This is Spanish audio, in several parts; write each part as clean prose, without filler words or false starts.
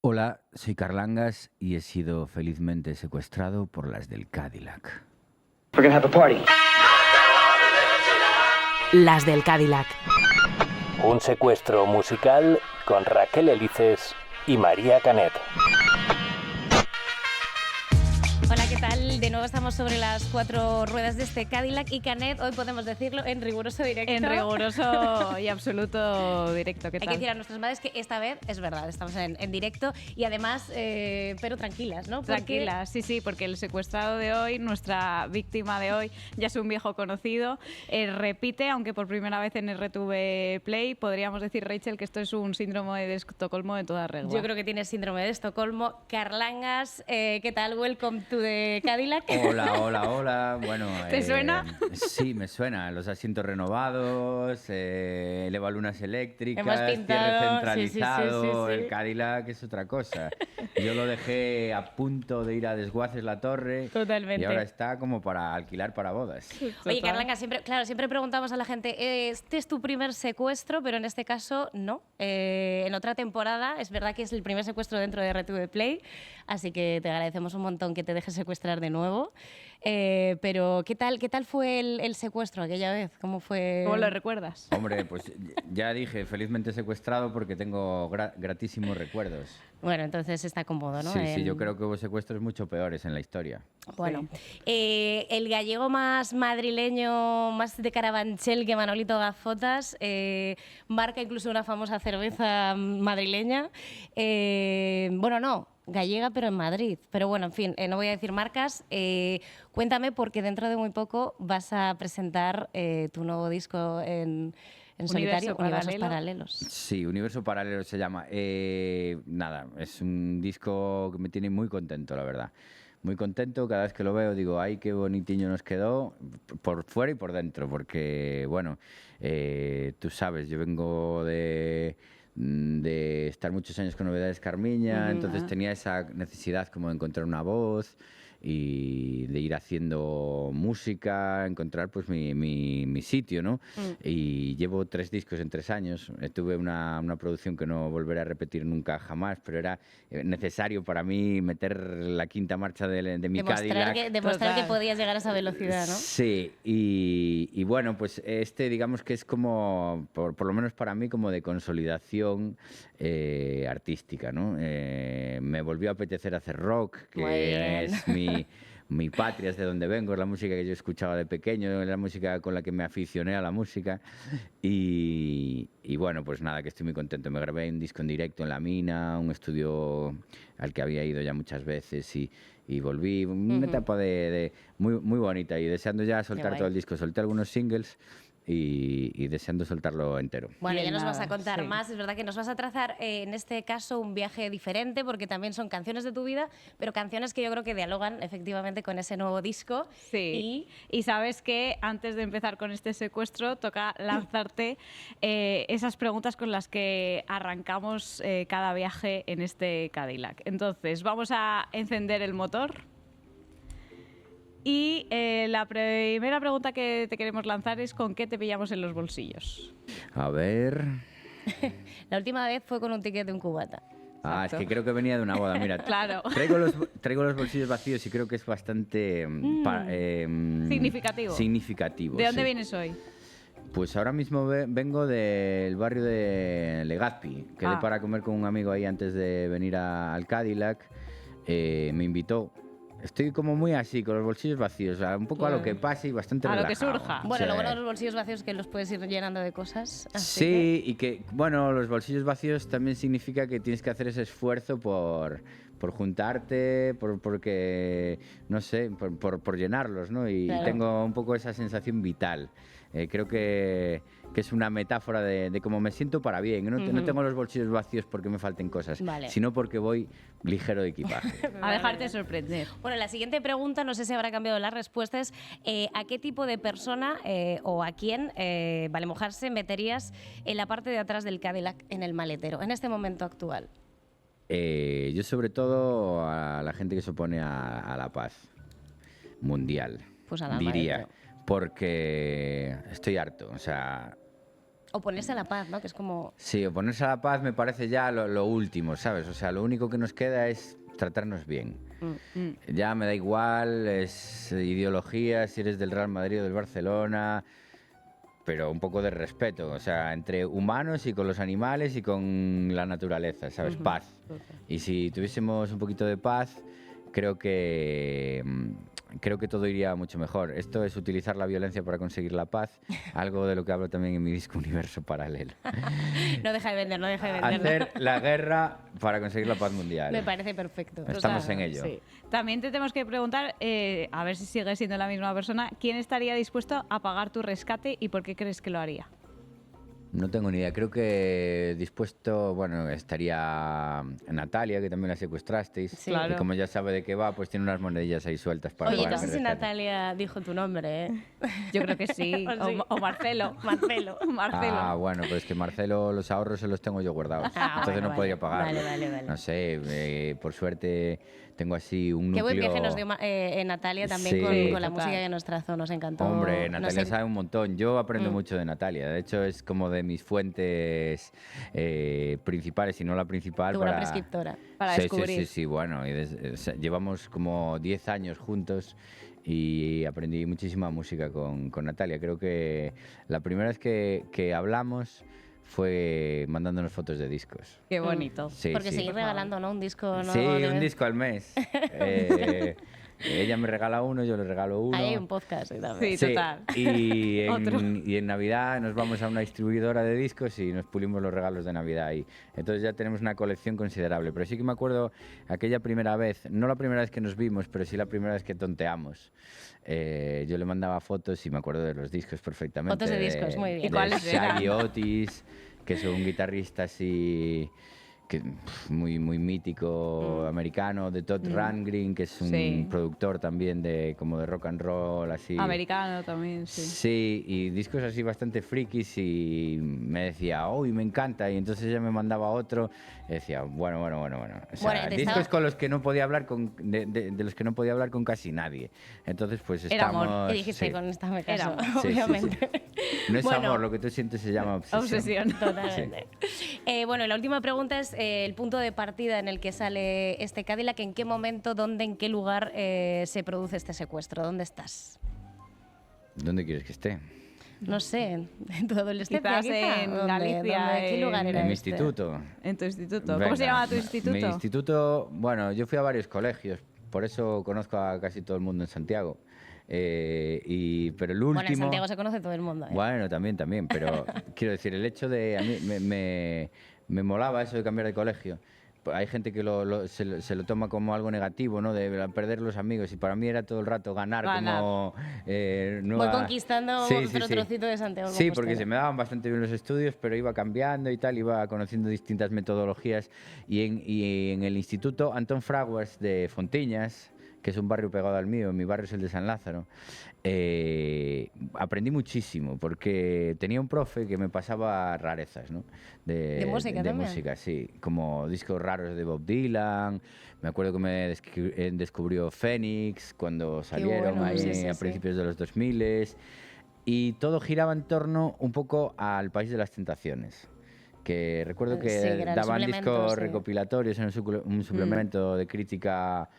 Hola, soy Carlangas y he sido felizmente secuestrado por las del Cadillac. We're gonna have a party. Las del Cadillac. Un secuestro musical con Raquel Elices y María Canet. Hola, ¿qué tal? De nuevo estamos sobre las cuatro ruedas de este Cadillac y Canet, hoy podemos decirlo en riguroso directo. En riguroso y absoluto directo. ¿Qué Hay tal? que decir a nuestras madres que esta vez es verdad, estamos en directo y además, pero tranquilas, ¿no? Tranquilas, sí, porque el secuestrado de hoy, nuestra víctima de hoy, ya es un viejo conocido. Repite, aunque por primera vez en RTV Play, podríamos decir, Rachel, que esto es un síndrome de Estocolmo de toda regla. Yo creo que tiene síndrome de Estocolmo. Carlangas, ¿qué tal? Welcome to the Cadillac. Hola. Bueno, ¿Te suena? Sí, me suena. Los asientos renovados, elevalunas eléctricas, Hemos pintado, cierre centralizado, sí. el Cadillac es otra cosa. Yo lo dejé a punto de ir a Desguaces la Torre. Totalmente. Y ahora está como para alquilar para bodas. Oye, Carlangas, siempre preguntamos a la gente, este es tu primer secuestro, pero en este caso no. En otra temporada, es verdad que es el primer secuestro dentro de RTV Play, así que te agradecemos un montón que te dejes secuestrar de nuevo. Pero, ¿qué tal fue el secuestro aquella vez? ¿Cómo fue? ¿Cómo lo recuerdas? Hombre, pues ya dije, felizmente secuestrado porque tengo gratísimos recuerdos. Bueno, entonces está cómodo, ¿no? Sí, yo creo que hubo secuestros mucho peores en la historia. Bueno, el gallego más madrileño, más de Carabanchel que Manolito Gafotas, marca incluso una famosa cerveza madrileña. Bueno, no, gallega, pero en Madrid. Pero bueno, en fin, no voy a decir marcas. Cuéntame, porque dentro de muy poco vas a presentar tu nuevo disco en solitario, Universos Paralelos. Sí, Universo Paralelo se llama. Nada, es un disco que me tiene muy contento, la verdad. Muy contento, cada vez que lo veo digo, ay, qué bonitiño nos quedó, por fuera y por dentro, porque, bueno, tú sabes, yo vengo de estar muchos años con Novedades Carmiña, entonces tenía esa necesidad como de encontrar una voz y de ir haciendo música, encontrar pues mi sitio, ¿no? Y llevo 3 discos en 3 años. Tuve una producción que no volveré a repetir nunca jamás, pero era necesario para mí meter la quinta marcha de mi Cadillac. Demostrar que podías llegar a esa velocidad, ¿no? Sí, y bueno, pues digamos que es como, por lo menos para mí, como de consolidación artística, ¿no? Me volvió a apetecer hacer rock, que es mi patria, es de donde vengo, es la música que yo escuchaba de pequeño, es la música con la que me aficioné a la música. Y bueno, pues nada, que estoy muy contento. Me grabé un disco en directo en La Mina, un estudio al que había ido ya muchas veces y volví. Una etapa muy bonita y deseando ya soltar todo el disco. Solté algunos singles y deseando soltarlo entero. Bueno, Bien, ya nos vas nada, a contar sí. más. Es verdad que nos vas a trazar, en este caso, un viaje diferente, porque también son canciones de tu vida, pero canciones que yo creo que dialogan efectivamente con ese nuevo disco. Sí, y sabes que antes de empezar con este secuestro toca lanzarte esas preguntas con las que arrancamos cada viaje en este Cadillac. Entonces, vamos a encender el motor. Y la primera pregunta que te queremos lanzar es ¿con qué te pillamos en los bolsillos? A ver... La última vez fue con un ticket de un cubata. Es que creo que venía de una boda. Mira, Claro. traigo los bolsillos vacíos y creo que es bastante significativo. ¿De dónde sí. vienes hoy? Pues ahora mismo vengo del barrio de Legazpi. Quedé para comer con un amigo ahí antes de venir al Cadillac. Me invitó. Estoy como muy así, con los bolsillos vacíos, o sea, un poco a lo que pase y bastante A lo relajado. que surja. Bueno, Sí. lo bueno de los bolsillos vacíos es que los puedes ir llenando de cosas. Así Sí, y que, bueno, los bolsillos vacíos también significa que tienes que hacer ese esfuerzo por juntarte, porque, no sé, por llenarlos, ¿no? Y Claro. tengo un poco esa sensación vital. Creo que es una metáfora de cómo me siento para bien. No tengo los bolsillos vacíos porque me falten cosas, Vale. sino porque voy ligero de equipaje. A dejarte sorprender. Bueno, la siguiente pregunta, no sé si habrá cambiado la respuesta, es ¿a qué tipo de persona o a quién, vale mojarse, meterías en la parte de atrás del Cadillac en el maletero en este momento actual? Yo sobre todo a la gente que se opone a la paz mundial, Pues a la diría, maletero. porque estoy harto, o sea, ponerse a la paz, ¿no? Que es como... Sí, oponerse a la paz me parece ya lo último, ¿sabes? O sea, lo único que nos queda es tratarnos bien. Ya me da igual, es ideología, si eres del Real Madrid o del Barcelona, pero un poco de respeto, o sea, entre humanos y con los animales y con la naturaleza, ¿sabes? Paz. Y si tuviésemos un poquito de paz, creo que todo iría mucho mejor. Esto es utilizar la violencia para conseguir la paz, algo de lo que hablo también en mi disco Universo Paralelo. No deja de vender. Hacer la guerra para conseguir la paz mundial. Me parece perfecto. Estamos en ello. Sí. También te tenemos que preguntar, a ver si sigues siendo la misma persona, ¿quién estaría dispuesto a pagar tu rescate y por qué crees que lo haría? No tengo ni idea. Creo que dispuesto, bueno, estaría Natalia, que también la secuestrasteis. Sí. Claro. Y como ya sabe de qué va, pues tiene unas monedillas ahí sueltas para Oye, pagar no sé mi si rescate. Natalia dijo tu nombre, ¿eh? Yo creo que sí. O Marcelo. Marcelo. Ah, bueno, pues es que Marcelo, los ahorros se los tengo yo guardados. Entonces bueno, no podría pagar. Vale. No sé, por suerte tengo así un núcleo... Qué buen viaje nos dio Natalia también Sí. con la Total. música que nos trazó, nos encantó. Hombre, Nos Natalia sabe un montón. Yo aprendo Mm. mucho de Natalia. De hecho, es como de mis fuentes principales, si no la principal. Tu buena prescriptora. Para Sí, descubrir. Sí, bueno. Y llevamos como 10 años juntos y aprendí muchísima música con Natalia. Creo que la primera vez que hablamos fue mandándonos fotos de discos. Qué bonito. Sí, Porque sí. seguir regalando, ¿no? Un disco nuevo. Sí, de un vez. disco al mes. Ella me regala uno, yo le regalo uno. Ahí hay un podcast también. Sí, total. Otro. Y en Navidad nos vamos a una distribuidora de discos y nos pulimos los regalos de Navidad ahí. Entonces ya tenemos una colección considerable. Pero sí que me acuerdo aquella primera vez, no la primera vez que nos vimos, pero sí la primera vez que tonteamos. Yo le mandaba fotos y me acuerdo de los discos perfectamente. Fotos de discos, muy bien. ¿Y cuáles Shaggy eran? Otis, que es un guitarrista así... muy mítico americano, de Todd Rundgren, que es un Sí. productor también como de rock and roll, así. Americano también, sí. Sí, y discos así bastante frikis y me decía, uy, me encanta, y entonces ella me mandaba otro y decía, bueno. O sea, Bueno, te discos estaba- con los que no podía hablar de los que no podía hablar con casi nadie. Entonces, pues Era amor. estamos... Y dijiste, sí. con esta me caso, Era- Sí, sí, obviamente. No es Bueno. amor, lo que tú sientes se llama obsesión. Obsesión. Totalmente. Bueno, la última pregunta es el punto de partida en el que sale este Cadillac. ¿En qué momento, dónde, en qué lugar se produce este secuestro? ¿Dónde estás? ¿Dónde quieres que esté? No sé, en tu adolescencia Quizás quizá. en ¿Dónde? Galicia, ¿Qué lugar era En mi este? instituto. En tu instituto. ¿Cómo Venga, se llama tu instituto? Mi instituto, bueno, yo fui a varios colegios, por eso conozco a casi todo el mundo en Santiago. Pero el último... Bueno, en Santiago se conoce todo el mundo. ¿eh? Bueno, también, pero quiero decir, el hecho de... A mí me molaba eso de cambiar de colegio. Hay gente que se lo toma como algo negativo, ¿no? De perder los amigos. Y para mí era todo el rato ganar. Como... Voy conquistando otro trocito de Santiago. Sí, porque se me daban bastante bien los estudios, pero iba cambiando y tal, iba conociendo distintas metodologías. Y en el instituto Antón Fraguas de Fontiñas, que es un barrio pegado al mío, mi barrio es el de San Lázaro, aprendí muchísimo, porque tenía un profe que me pasaba rarezas, ¿no? ¿De música también? música, sí, como discos raros de Bob Dylan. Me acuerdo que me descubrió Phoenix cuando salieron bueno, ahí sí, a principios de los 2000. Y todo giraba en torno un poco al País de las Tentaciones, que recuerdo que Sí, que era el daban suplemento, discos sí. recopilatorios en un suplemento de crítica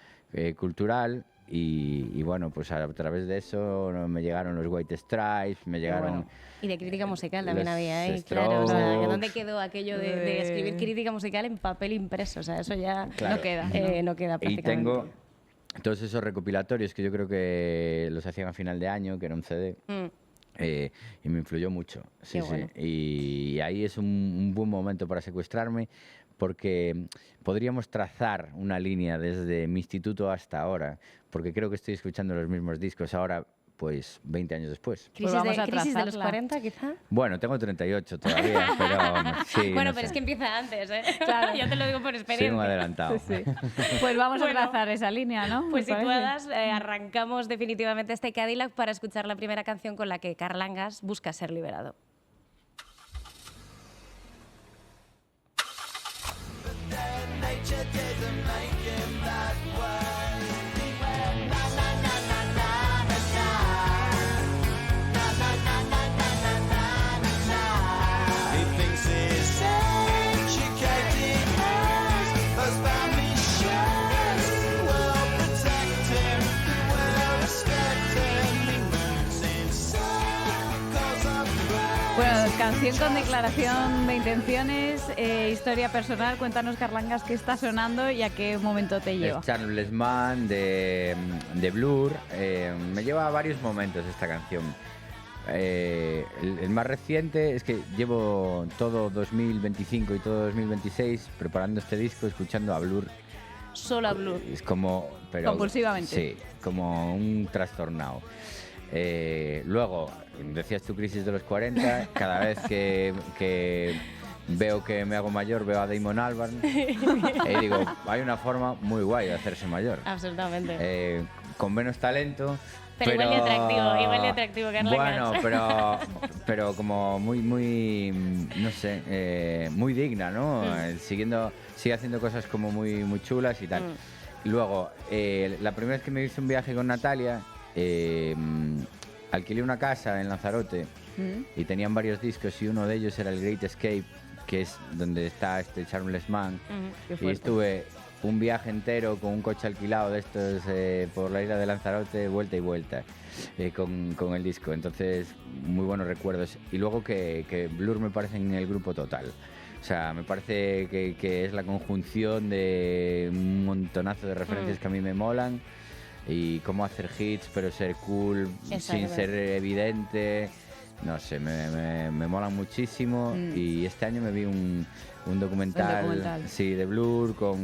cultural. Y bueno, pues a través de eso me llegaron los White Stripes, me llegaron... Y de crítica musical también los había ahí, claro. O sea, Strokes. ¿dónde quedó aquello de escribir crítica musical en papel impreso? O sea, eso ya Claro. No queda. no queda Y prácticamente. tengo todos esos recopilatorios que yo creo que los hacían a final de año, que era un CD. Y me influyó mucho. Sí, Qué bueno. sí. Y ahí es un buen momento para secuestrarme, porque podríamos trazar una línea desde mi instituto hasta ahora, porque creo que estoy escuchando los mismos discos ahora, pues 20 años después. ¿Crisis, vamos a crisis de los trazarla. 40 quizá? Bueno, tengo 38 todavía, pero sí. Bueno, no pero sé. es que empieza antes, ¿eh? Claro, yo te lo digo por Soy experiencia. un adelantado. Sí. Pues vamos Bueno, a trazar esa línea, ¿no? Pues Me si parece. puedas, arrancamos definitivamente este Cadillac para escuchar la primera canción con la que Carlangas busca ser liberado. Canción con declaración de intenciones, historia personal. Cuéntanos, Carlangas, qué está sonando y a qué momento te lleva. Es Charles Mann de Blur. Me lleva a varios momentos esta canción. El más reciente es que llevo todo 2025 y todo 2026 preparando este disco, escuchando a Blur. Solo a Blur. Es como... Compulsivamente. Sí, como un trastornado. Luego, decías tu crisis de los 40, cada vez que veo que me hago mayor, veo a Damon Albarn y digo, hay una forma muy guay de hacerse mayor. Absolutamente. Con menos talento. Pero igual de atractivo, Carlangas. Bueno, pero como muy, no sé, muy digna, ¿no? Sigue haciendo cosas como muy chulas y tal. Luego, la primera vez que me hice un viaje con Natalia, alquilé una casa en Lanzarote y tenían varios discos y uno de ellos era el Great Escape, que es donde está este Charles Mann. Y estuve un viaje entero con un coche alquilado de estos por la isla de Lanzarote, vuelta y vuelta, con el disco. Entonces, muy buenos recuerdos. Y luego que Blur me parece en el grupo total. O sea, me parece que es la conjunción de un montonazo de referencias que a mí me molan. Y cómo hacer hits, pero ser cool, sin ser evidente. No sé, me molan muchísimo. Y este año me vi un documental. Sí, de Blur con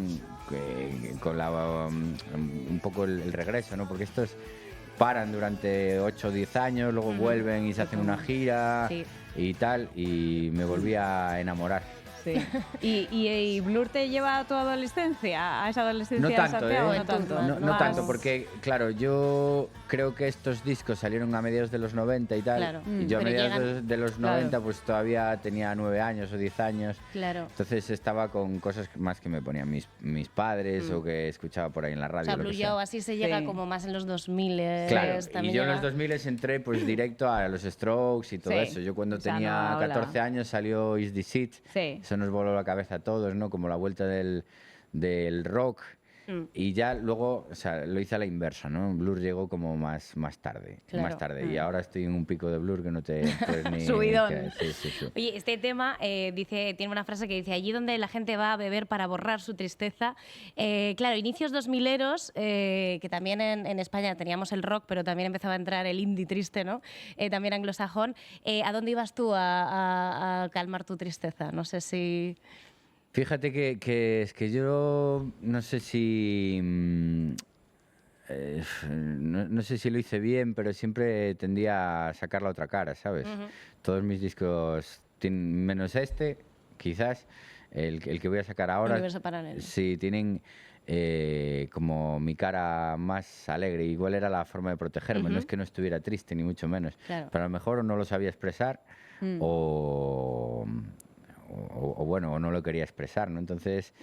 un poco el regreso, ¿no? Porque estos paran durante 8 o 10 años, luego vuelven y se hacen una gira y tal, y me volví a enamorar. Sí. ¿Y Blur te lleva a tu adolescencia, a esa adolescencia no de tanto, Santiago? ¿eh? No tanto. No tanto, porque, claro, yo creo que estos discos salieron a mediados de los 90 y tal. Claro. Y yo a mediados de los 90 Claro. pues todavía tenía 9 años o 10 años. Claro. Entonces estaba con cosas más que me ponían mis padres o que escuchaba por ahí en la radio. O sea, lo Blur que ya sea. así se llega Sí. como más en los 2000. Claro, también y yo en llega- los 2000 entré pues directo a los Strokes y todo Sí, eso. Yo cuando esa tenía nueva ola. 14 años salió Is This It. Sí. Eso nos voló la cabeza a todos, ¿no? Como la vuelta del rock. Y ya luego, o sea, lo hice a la inversa, ¿no? Blur llegó como más tarde. Claro. Más tarde. Y ahora estoy en un pico de Blur que no te puedes ni... Subidón. Sí. Oye, este tema tiene una frase que dice: allí donde la gente va a beber para borrar su tristeza. Claro, inicios 2000eros, que también en España teníamos el rock, pero también empezaba a entrar el indie triste, ¿no? También anglosajón. ¿A dónde ibas tú a calmar tu tristeza? No sé si... Fíjate que es que yo no sé si... no sé si lo hice bien, pero siempre tendía a sacar la otra cara, ¿sabes? Todos mis discos, menos este, quizás, el que voy a sacar ahora... Universo paralelo. Sí, tienen como mi cara más alegre. Igual era la forma de protegerme, no es que no estuviera triste, ni mucho menos. Claro. Pero a lo mejor no lo sabía expresar o bueno, o no lo quería expresar, ¿no? Entonces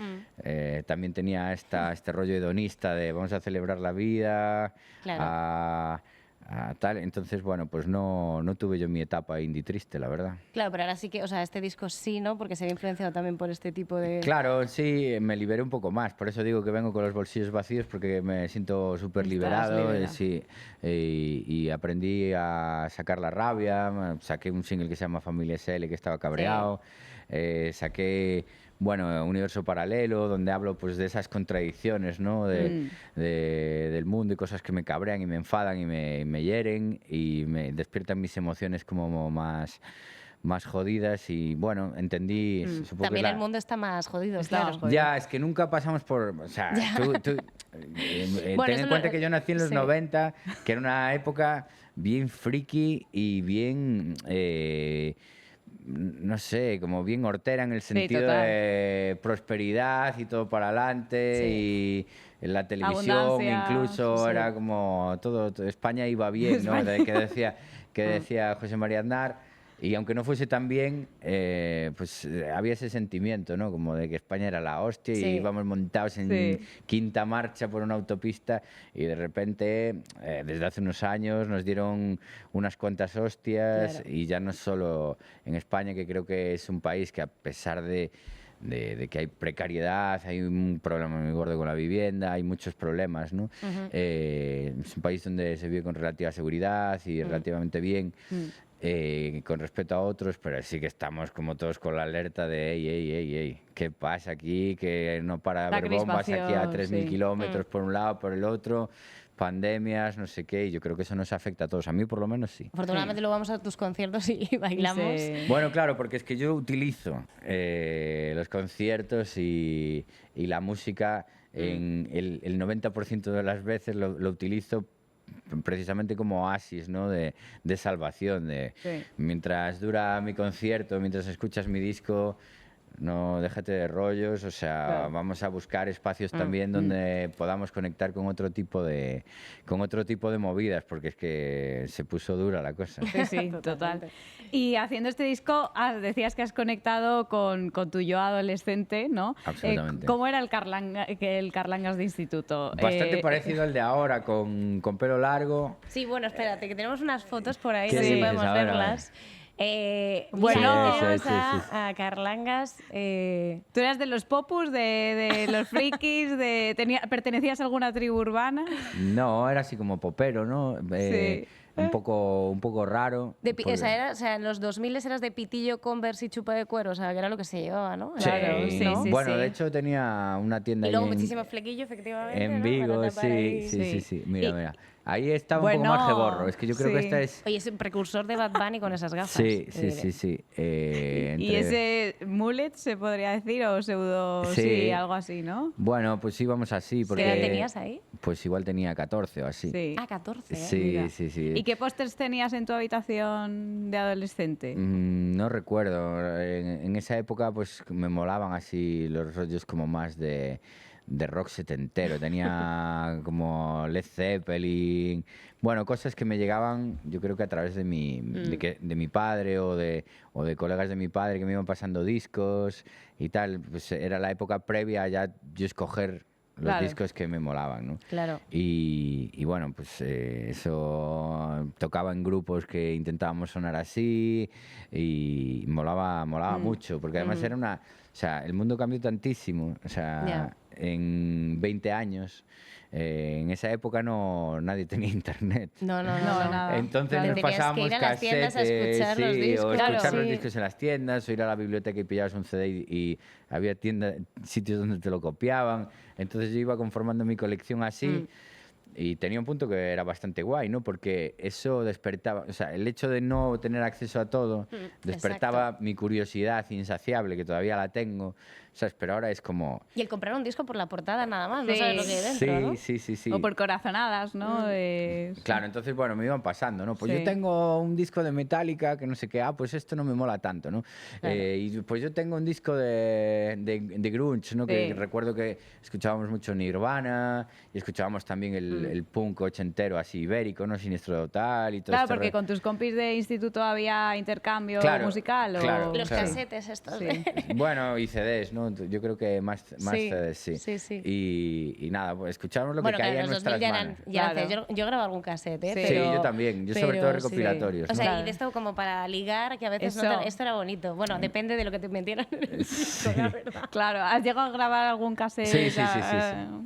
también tenía este rollo hedonista de vamos a celebrar la vida, Claro. a tal. Entonces, bueno, pues no tuve yo mi etapa indie triste, la verdad. Claro, pero ahora sí que, o sea, este disco sí, ¿no? Porque se ve influenciado también por este tipo de... Claro, sí, me liberé un poco más. Por eso digo que vengo con los bolsillos vacíos, porque me siento súper liberado. liberado. Sí, y aprendí a sacar la rabia. Saqué un single que se llama Familia SL, que estaba cabreado. Saqué, bueno, Universo Paralelo, donde hablo pues de esas contradicciones, ¿no? Del mundo y cosas que me cabrean y me enfadan y me hieren y me despiertan mis emociones como más jodidas. Y bueno, entendí... supongo También que el mundo está más jodido, Está claro. más jodido. Ya, es que nunca pasamos por... O sea, tú Bueno, ten eso en cuenta lo- que yo nací en los sí. 90, que era una época bien friki y bien... no sé, como bien hortera en el sentido total. de prosperidad y todo para adelante y en la televisión Abundancia, incluso sí. era como todo España iba bien, ¿no? Que decía José María Aznar. Y aunque no fuese tan bien, pues había ese sentimiento, ¿no? Como de que España era la hostia Sí. y íbamos montados en Sí. quinta marcha por una autopista y de repente, desde hace unos años, nos dieron unas cuantas hostias. Claro. Y ya no solo en España, que creo que es un país que a pesar de que hay precariedad, hay un problema muy gordo con la vivienda, hay muchos problemas, ¿no? Es un país donde se vive con relativa seguridad y relativamente bien. con respecto a otros, pero sí que estamos como todos con la alerta de ey, ¿qué pasa aquí? Que no para de La haber bombas aquí a crispación, 3.000 sí. kilómetros por un lado, por el otro, pandemias, no sé qué, y yo creo que eso nos afecta a todos, a mí por lo menos sí. Afortunadamente luego vamos a tus conciertos y bailamos. Bueno, claro, porque es que yo utilizo los conciertos y la música en el 90% de las veces lo utilizo precisamente como oasis, ¿no? de salvación. Sí. Mientras dura mi concierto, mientras escuchas mi disco, no déjate de rollos, o sea, Claro. vamos a buscar espacios también donde podamos conectar con otro tipo de movidas, porque es que se puso dura la cosa. Sí, total. Y haciendo este disco, decías que has conectado con tu yo adolescente, ¿no? Absolutamente. ¿Cómo era el Carlangas de instituto? Bastante parecido al de ahora, con pelo largo. Sí, bueno, espérate, que tenemos unas fotos por ahí, ¿Qué no sé si dices? podemos A ver, a ver. verlas. Bueno, tenemos sí. a Carlangas. ¿Tú eras de los popus, de los frikis? ¿Pertenecías a alguna tribu urbana? No, era así como popero, ¿no? Sí. Un poco raro. O sea, en los 2000 eras de pitillo, Converse y chupa de cuero, o sea, que era lo que se llevaba, ¿no? Sí, Claro, sí, ¿no? sí, bueno, sí. de hecho tenía una tienda Y ahí luego muchísimo flequillo, efectivamente. en ¿no? Vigo, Para tapar ahí. sí. Mira, Y- mira. Ahí estaba un poco más geborro. Es que yo creo que sí. esta es... Oye, es un precursor de Bad Bunny con esas gafas. Sí. ¿Y entre- ese mullet se podría decir o pseudo, Sí. algo así, ¿no? Bueno, pues íbamos así. Porque, ¿Qué edad tenías ahí? Pues igual tenía 14 o así. Sí. Ah, 14, Sí, mira. sí. ¿Y qué pósters tenías en tu habitación de adolescente? No recuerdo. En esa época pues me molaban así los rollos como más de rock setentero. Tenía como Led Zeppelin. Bueno, cosas que me llegaban, yo creo que a través de de mi padre o de colegas de mi padre que me iban pasando discos y tal. Pues era la época previa a ya yo escoger los Claro. discos que me molaban, ¿no? Claro. Y bueno, pues eso tocaba en grupos que intentábamos sonar así y molaba mucho, porque además era una... O sea, el mundo cambió tantísimo, o sea, Ya. en 20 años, en esa época nadie tenía internet. No, nada. Entonces Te nos tenías que pasábamos ir a las tiendas a casetes, escuchar los sí, discos. o Claro, escuchar los sí. discos en las tiendas, o ir a la biblioteca y pillabas un CD y había sitios donde te lo copiaban. Entonces yo iba conformando mi colección así. Y tenía un punto que era bastante guay, ¿no? Porque eso despertaba, o sea, el hecho de no tener acceso a todo despertaba mi curiosidad insaciable, que todavía la tengo, ¿sabes? Pero ahora es como... Y el comprar un disco por la portada nada más, no Sí. sabes lo que hay dentro, ¿no? Sí. O por corazonadas, ¿no? Claro, entonces, bueno, me iban pasando, ¿no? Pues Sí. yo tengo un disco de Metallica que no sé qué, pues esto no me mola tanto, ¿no? Claro. Y pues yo tengo un disco de grunge, ¿no? Sí. Que recuerdo que escuchábamos mucho Nirvana y escuchábamos también el punk ochentero así ibérico, ¿no? Siniestro Total y todo Claro, este porque rollo. con tus compis de instituto había intercambio Claro, musical. claro, Los claro. casetes estos. Sí. Bueno, y CDs, ¿no? Yo creo que más Sí, CDs, sí. sí. Y nada, pues escuchábamos lo Bueno, que claro, caía en en los nuestras 2000 manos. ya Claro. eran- yo grababa algún cassette, ¿eh? Sí. Sí, Pero- yo también. Yo sobre todo pero sí. recopilatorios. O ¿no? sea, Claro. y de esto como para ligar, que a veces Eso. esto era bonito. Bueno, depende de lo que te metieran en el disco, la verdad. Claro, ¿has llegado a grabar algún cassette?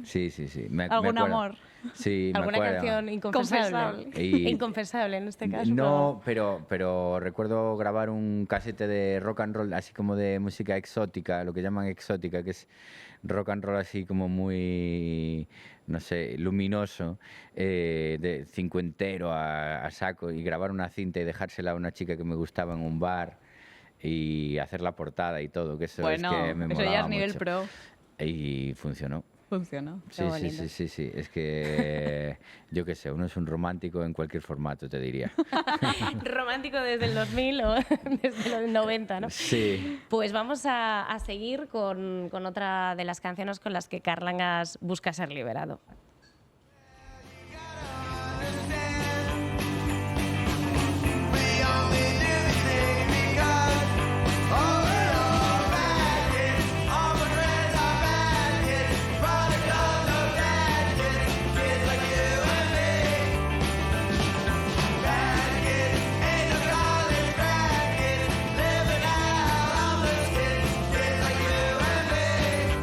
Sí. Me ¿Algún acuerdo. amor? Sí, me ¿Alguna acuerdo. canción inconfesable? Confesable. Y- Inconfesable en este caso. No, pero recuerdo grabar un casete de rock and roll, así como de música exótica, lo que llaman exótica, que es rock and roll así como muy, no sé, luminoso, de cincuentero a saco, y grabar una cinta y dejársela a una chica que me gustaba en un bar y hacer la portada y todo, que eso Bueno, es que me eso molaba ya es nivel mucho. pro. Y funcionó. Funcionó. Sí. Es que, yo qué sé, uno es un romántico en cualquier formato, te diría. Romántico desde el 2000 o desde el 90, ¿no? Sí. Pues vamos a seguir con otra de las canciones con las que Carlangas busca ser liberado.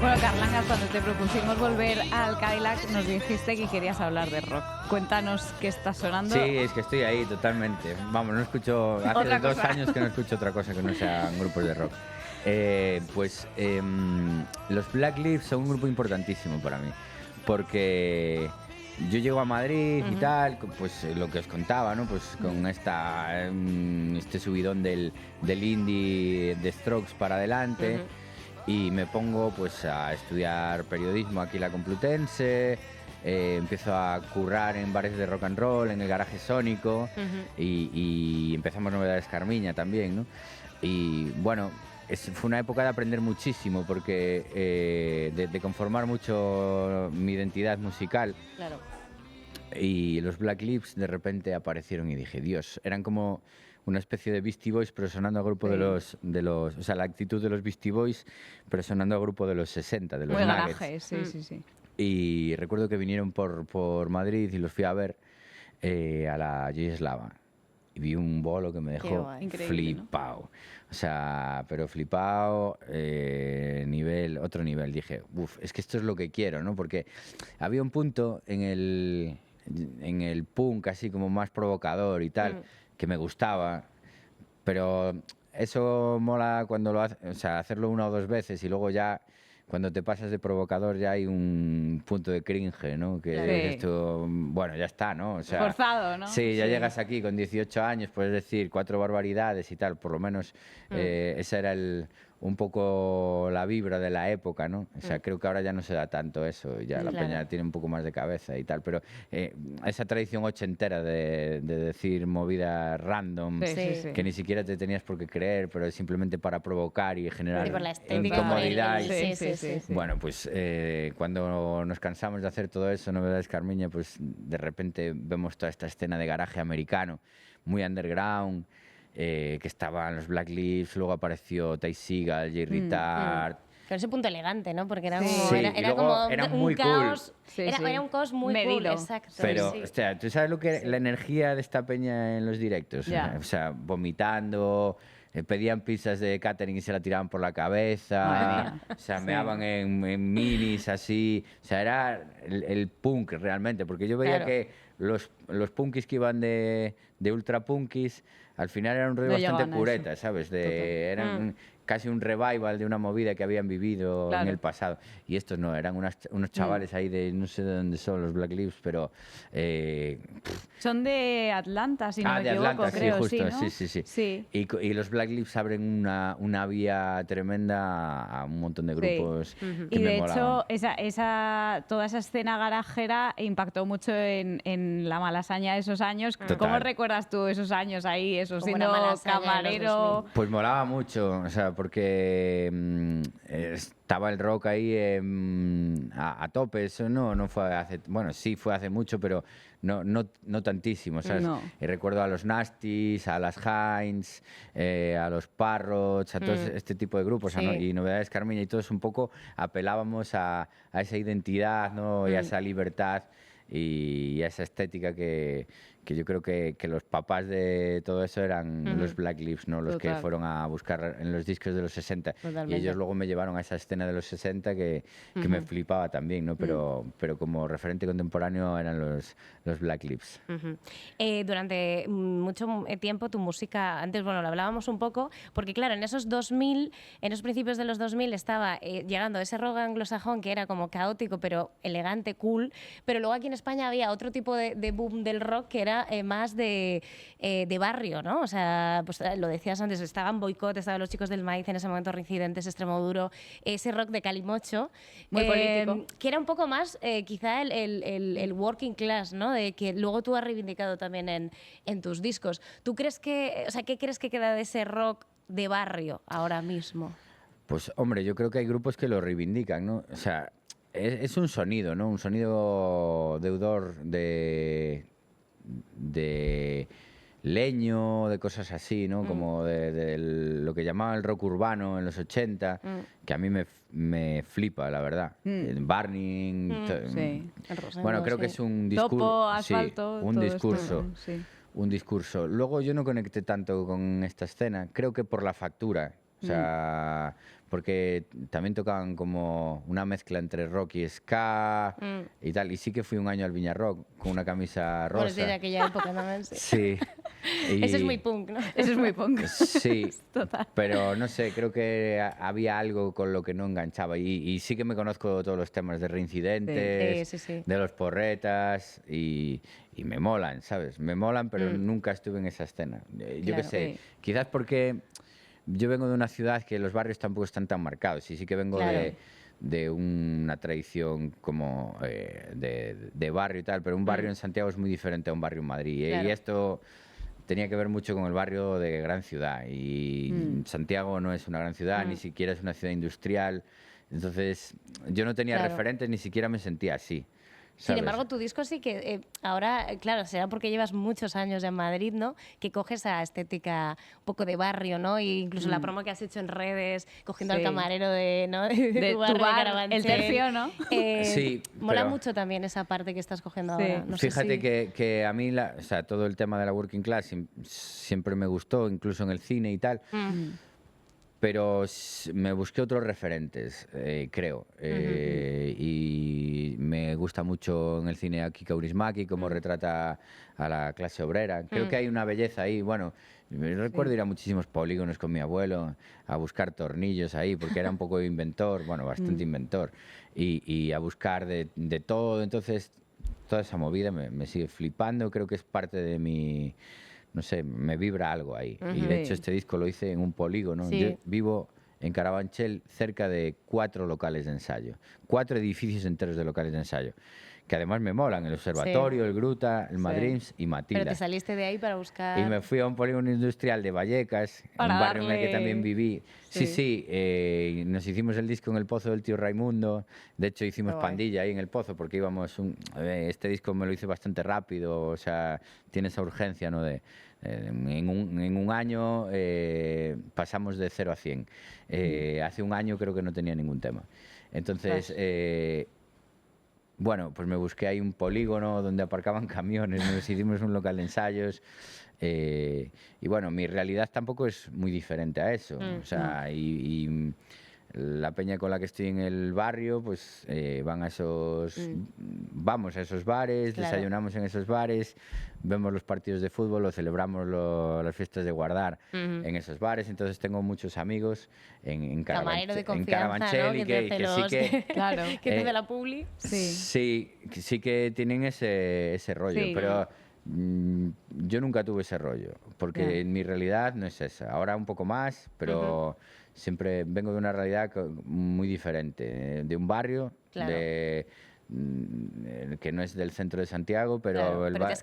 Bueno, Carlangas, cuando cuando te propusimos volver al Cadillac nos dijiste que querías hablar de rock. Cuéntanos qué está sonando. Sí, es que estoy ahí totalmente. Vamos, no escucho, hace Otra 2 cosa. años que no escucho otra cosa que no sean grupos de rock. Los Black Lips son un grupo importantísimo para mí, porque yo llego a Madrid y tal, pues lo que os contaba, ¿no? Pues con este subidón del indie de Strokes para adelante, y me pongo pues a estudiar periodismo aquí en la Complutense. Empiezo a currar en bares de rock and roll, en el Garaje Sónico, y empezamos Novedades Carmiña también, ¿no? Y bueno, fue una época de aprender muchísimo, porque de conformar mucho mi identidad musical. Claro. Y los Black Lips de repente aparecieron y dije, Dios, eran como una especie de Beastie Boys, pero sonando a grupo de los, o sea, la actitud de los Beastie Boys, pero sonando a grupo de los 60, de los Muy Nuggets. garaje, sí. Y recuerdo que vinieron por Madrid y los fui a ver a la Yugoslava. Y vi un bolo que me dejó guay. Increíble, ¿no? flipado. O sea, pero flipado, otro nivel. Dije, uff, es que esto es lo que quiero, ¿no? Porque había un punto en el punk así como más provocador y tal, que me gustaba, pero eso mola cuando lo haces, o sea, hacerlo 1 o 2 veces y luego ya, cuando te pasas de provocador, ya hay un punto de cringe, ¿no? Que Claro. dices tú, bueno, ya está, ¿no? O sea, Forzado, ¿no? Sí, ya llegas aquí con 18 años, puedes decir 4 barbaridades y tal, por lo menos esa era un poco la vibra de la época, ¿no? O sea, creo que ahora ya no se da tanto eso, ya la Claro. peña tiene un poco más de cabeza y tal, pero esa tradición ochentera de decir movidas random, Sí. que ni siquiera te tenías por qué creer, pero es simplemente para provocar y generar Sí, por la estética, incomodidad. por el- sí. Bueno, pues cuando nos cansamos de hacer todo eso, Novedades Carmiña, pues de repente vemos toda esta escena de garaje americano, muy underground, que estaban los Black Lips, luego apareció Ty Segall, Jay Ritard. Con ese punto elegante, ¿no? Porque era Sí. como, Sí, era, y era luego como era un muy cool. caos. Sí, era, sí. era un caos muy cool, Medido. exacto. Pero, sí. o sea, ¿tú sabes lo que la energía de esta peña en los directos? Ya. O sea, vomitando, pedían pizzas de catering y se la tiraban por la Madre cabeza, mía. o sea, Sí. meaban en minis así, o sea, era el punk realmente, porque yo veía Claro. que los punkis que iban de ultra punkis, al final eran un rollo No bastante llegaban a pureta, eso. ¿sabes? Eran casi un revival de una movida que habían vivido en Claro. el pasado. Y estos no, eran unos chavales ahí de, no sé de dónde son, los Black Lips, pero... Son de Atlanta, si no me de equivoco, Atlanta, creo, sí, justo, ¿no? sí. Sí. Y los Black Lips abren una vía tremenda a un montón de Sí. grupos que Y me de molaban. hecho, toda esa escena garajera impactó mucho en la Malasaña de esos años. Total. ¿Cómo recuerdas tú esos años ahí, eso, Como siendo era Malasaña en los camarero? 2000. Pues molaba mucho, o sea, porque estaba el rock ahí a tope. Eso no fue hace, bueno, sí fue hace mucho, pero no tantísimo, ¿sabes? No. Y recuerdo a los Nasties, a las Heinz, a los Parrots, a todo este tipo de grupos, Sí. y Novedades Carmiña, y todos un poco apelábamos a esa identidad, ¿no? Y a esa libertad y a esa estética que yo creo que los papás de todo eso eran los Black Lips, ¿no? Los que Total. fueron a buscar en los discos de los 60. Y Totalmente. ellos luego me llevaron a esa escena de los 60 que me flipaba también, ¿no? Pero como referente contemporáneo eran los Black Lips. Ujú. Durante mucho tiempo tu música, antes, bueno, lo hablábamos un poco, porque claro, en esos 2000, en los principios de los 2000 estaba llegando ese rock anglosajón que era como caótico, pero elegante, cool, pero luego aquí en España había otro tipo de boom del rock que era más de barrio, ¿no? O sea, pues lo decías antes, estaban Boicot, estaban los Chicos del Maíz, en ese momento Reincidentes, Extremoduro, ese rock de Calimocho, Muy político. que era un poco más quizá el working class, ¿no? De que luego tú has reivindicado también en tus discos. ¿Tú crees que, o sea, qué crees que queda de ese rock de barrio ahora mismo? Pues hombre, yo creo que hay grupos que lo reivindican, ¿no? O sea, es un sonido, ¿no? Un sonido deudor de leño, de cosas así, ¿no? Como de lo que llamaban el rock urbano en los 80, que a mí me flipa, la verdad. El Burning... Sí. El Rosendo, Bueno, creo que sí. es un discurso... Topo, asfalto, un todo discurso. esto, sí. Un discurso. Luego yo no conecté tanto con esta escena, creo que por la factura. O sea, porque también tocaban como una mezcla entre rock y ska y tal. Y sí que fui un año al Viña Rock con una camisa rosa. Bueno, es de aquella época también, sí. Sí. Eso es muy punk, ¿no? Eso es muy punk. Sí, Total. pero no sé, creo que había algo con lo que no enganchaba. Y sí que me conozco todos los temas de Reincidentes, Sí. de los Porretas y me molan, ¿sabes? Me molan, pero nunca estuve en esa escena. Yo qué Claro. sé, quizás porque yo vengo de una ciudad que los barrios tampoco están tan marcados y sí que vengo Claro. de una tradición como de barrio y tal, pero un barrio en Santiago es muy diferente a un barrio en Madrid. Claro. Y esto tenía que ver mucho con el barrio de gran ciudad y Santiago no es una gran ciudad, ni siquiera es una ciudad industrial. Entonces yo no tenía Claro. referentes, ni siquiera me sentía así. Sin ¿sabes? embargo, tu disco sí que ahora, claro, será porque llevas muchos años en Madrid, ¿no? Que coges esa estética un poco de barrio, ¿no? E incluso la promo que has hecho en redes, cogiendo al Sí. camarero de, ¿no? De tu barrio, tu bar, Carabanchel. el Tercio, ¿no? Sí, Mola pero- mucho también esa parte que estás cogiendo Sí. ahora. No sé Fíjate si- que a mí o sea, todo el tema de la working class siempre me gustó, incluso en el cine y tal, pero me busqué otros referentes, creo. Y me gusta mucho en el cine a Kika Kaurismäki, cómo retrata a la clase obrera. Creo que hay una belleza ahí. Bueno, me recuerdo ir a muchísimos polígonos con mi abuelo a buscar tornillos ahí, porque era un poco inventor, bueno, bastante inventor, y a buscar de todo. Entonces, toda esa movida me sigue flipando. Creo que es parte de mi... No sé, me vibra algo ahí. Y de hecho Sí. este disco lo hice en un polígono. Sí. Yo vivo en Carabanchel cerca de 4 locales de ensayo. 4 edificios enteros de locales de ensayo. Que además me molan. El Observatorio, el Gruta, el Madrims y Pero Matilda. te saliste de ahí para buscar... Y me fui a un polígono industrial de Vallecas, Para un barrio en el que darle- también viví. Sí. Sí, nos hicimos el disco en el Pozo del Tío Raimundo. De hecho, hicimos Qué guay. pandilla ahí en el Pozo porque íbamos... este disco me lo hice bastante rápido, o sea, tiene esa urgencia, ¿no? En un año pasamos de 0 a 100. Hace un año creo que no tenía ningún tema. Entonces... bueno, pues me busqué ahí un polígono donde aparcaban camiones, nos hicimos un local de ensayos y bueno, mi realidad tampoco es muy diferente a eso. O sea, y la peña con la que estoy en el barrio, pues van a vamos a esos bares, Claro. desayunamos en esos bares, vemos los partidos de fútbol o celebramos las fiestas de guardar en esos bares. Entonces tengo muchos amigos en Camarero de en confianza, Carabanchel ¿no? y Que te hace que sí que... Claro. que te hace la publi. Sí. Sí que tienen ese rollo, Sí. pero yo nunca tuve ese rollo, porque Ya. en mi realidad no es esa. Ahora un poco más, pero siempre vengo de una realidad muy diferente, de un barrio, Claro. que no es del centro de Santiago, pero... Claro, el pero que es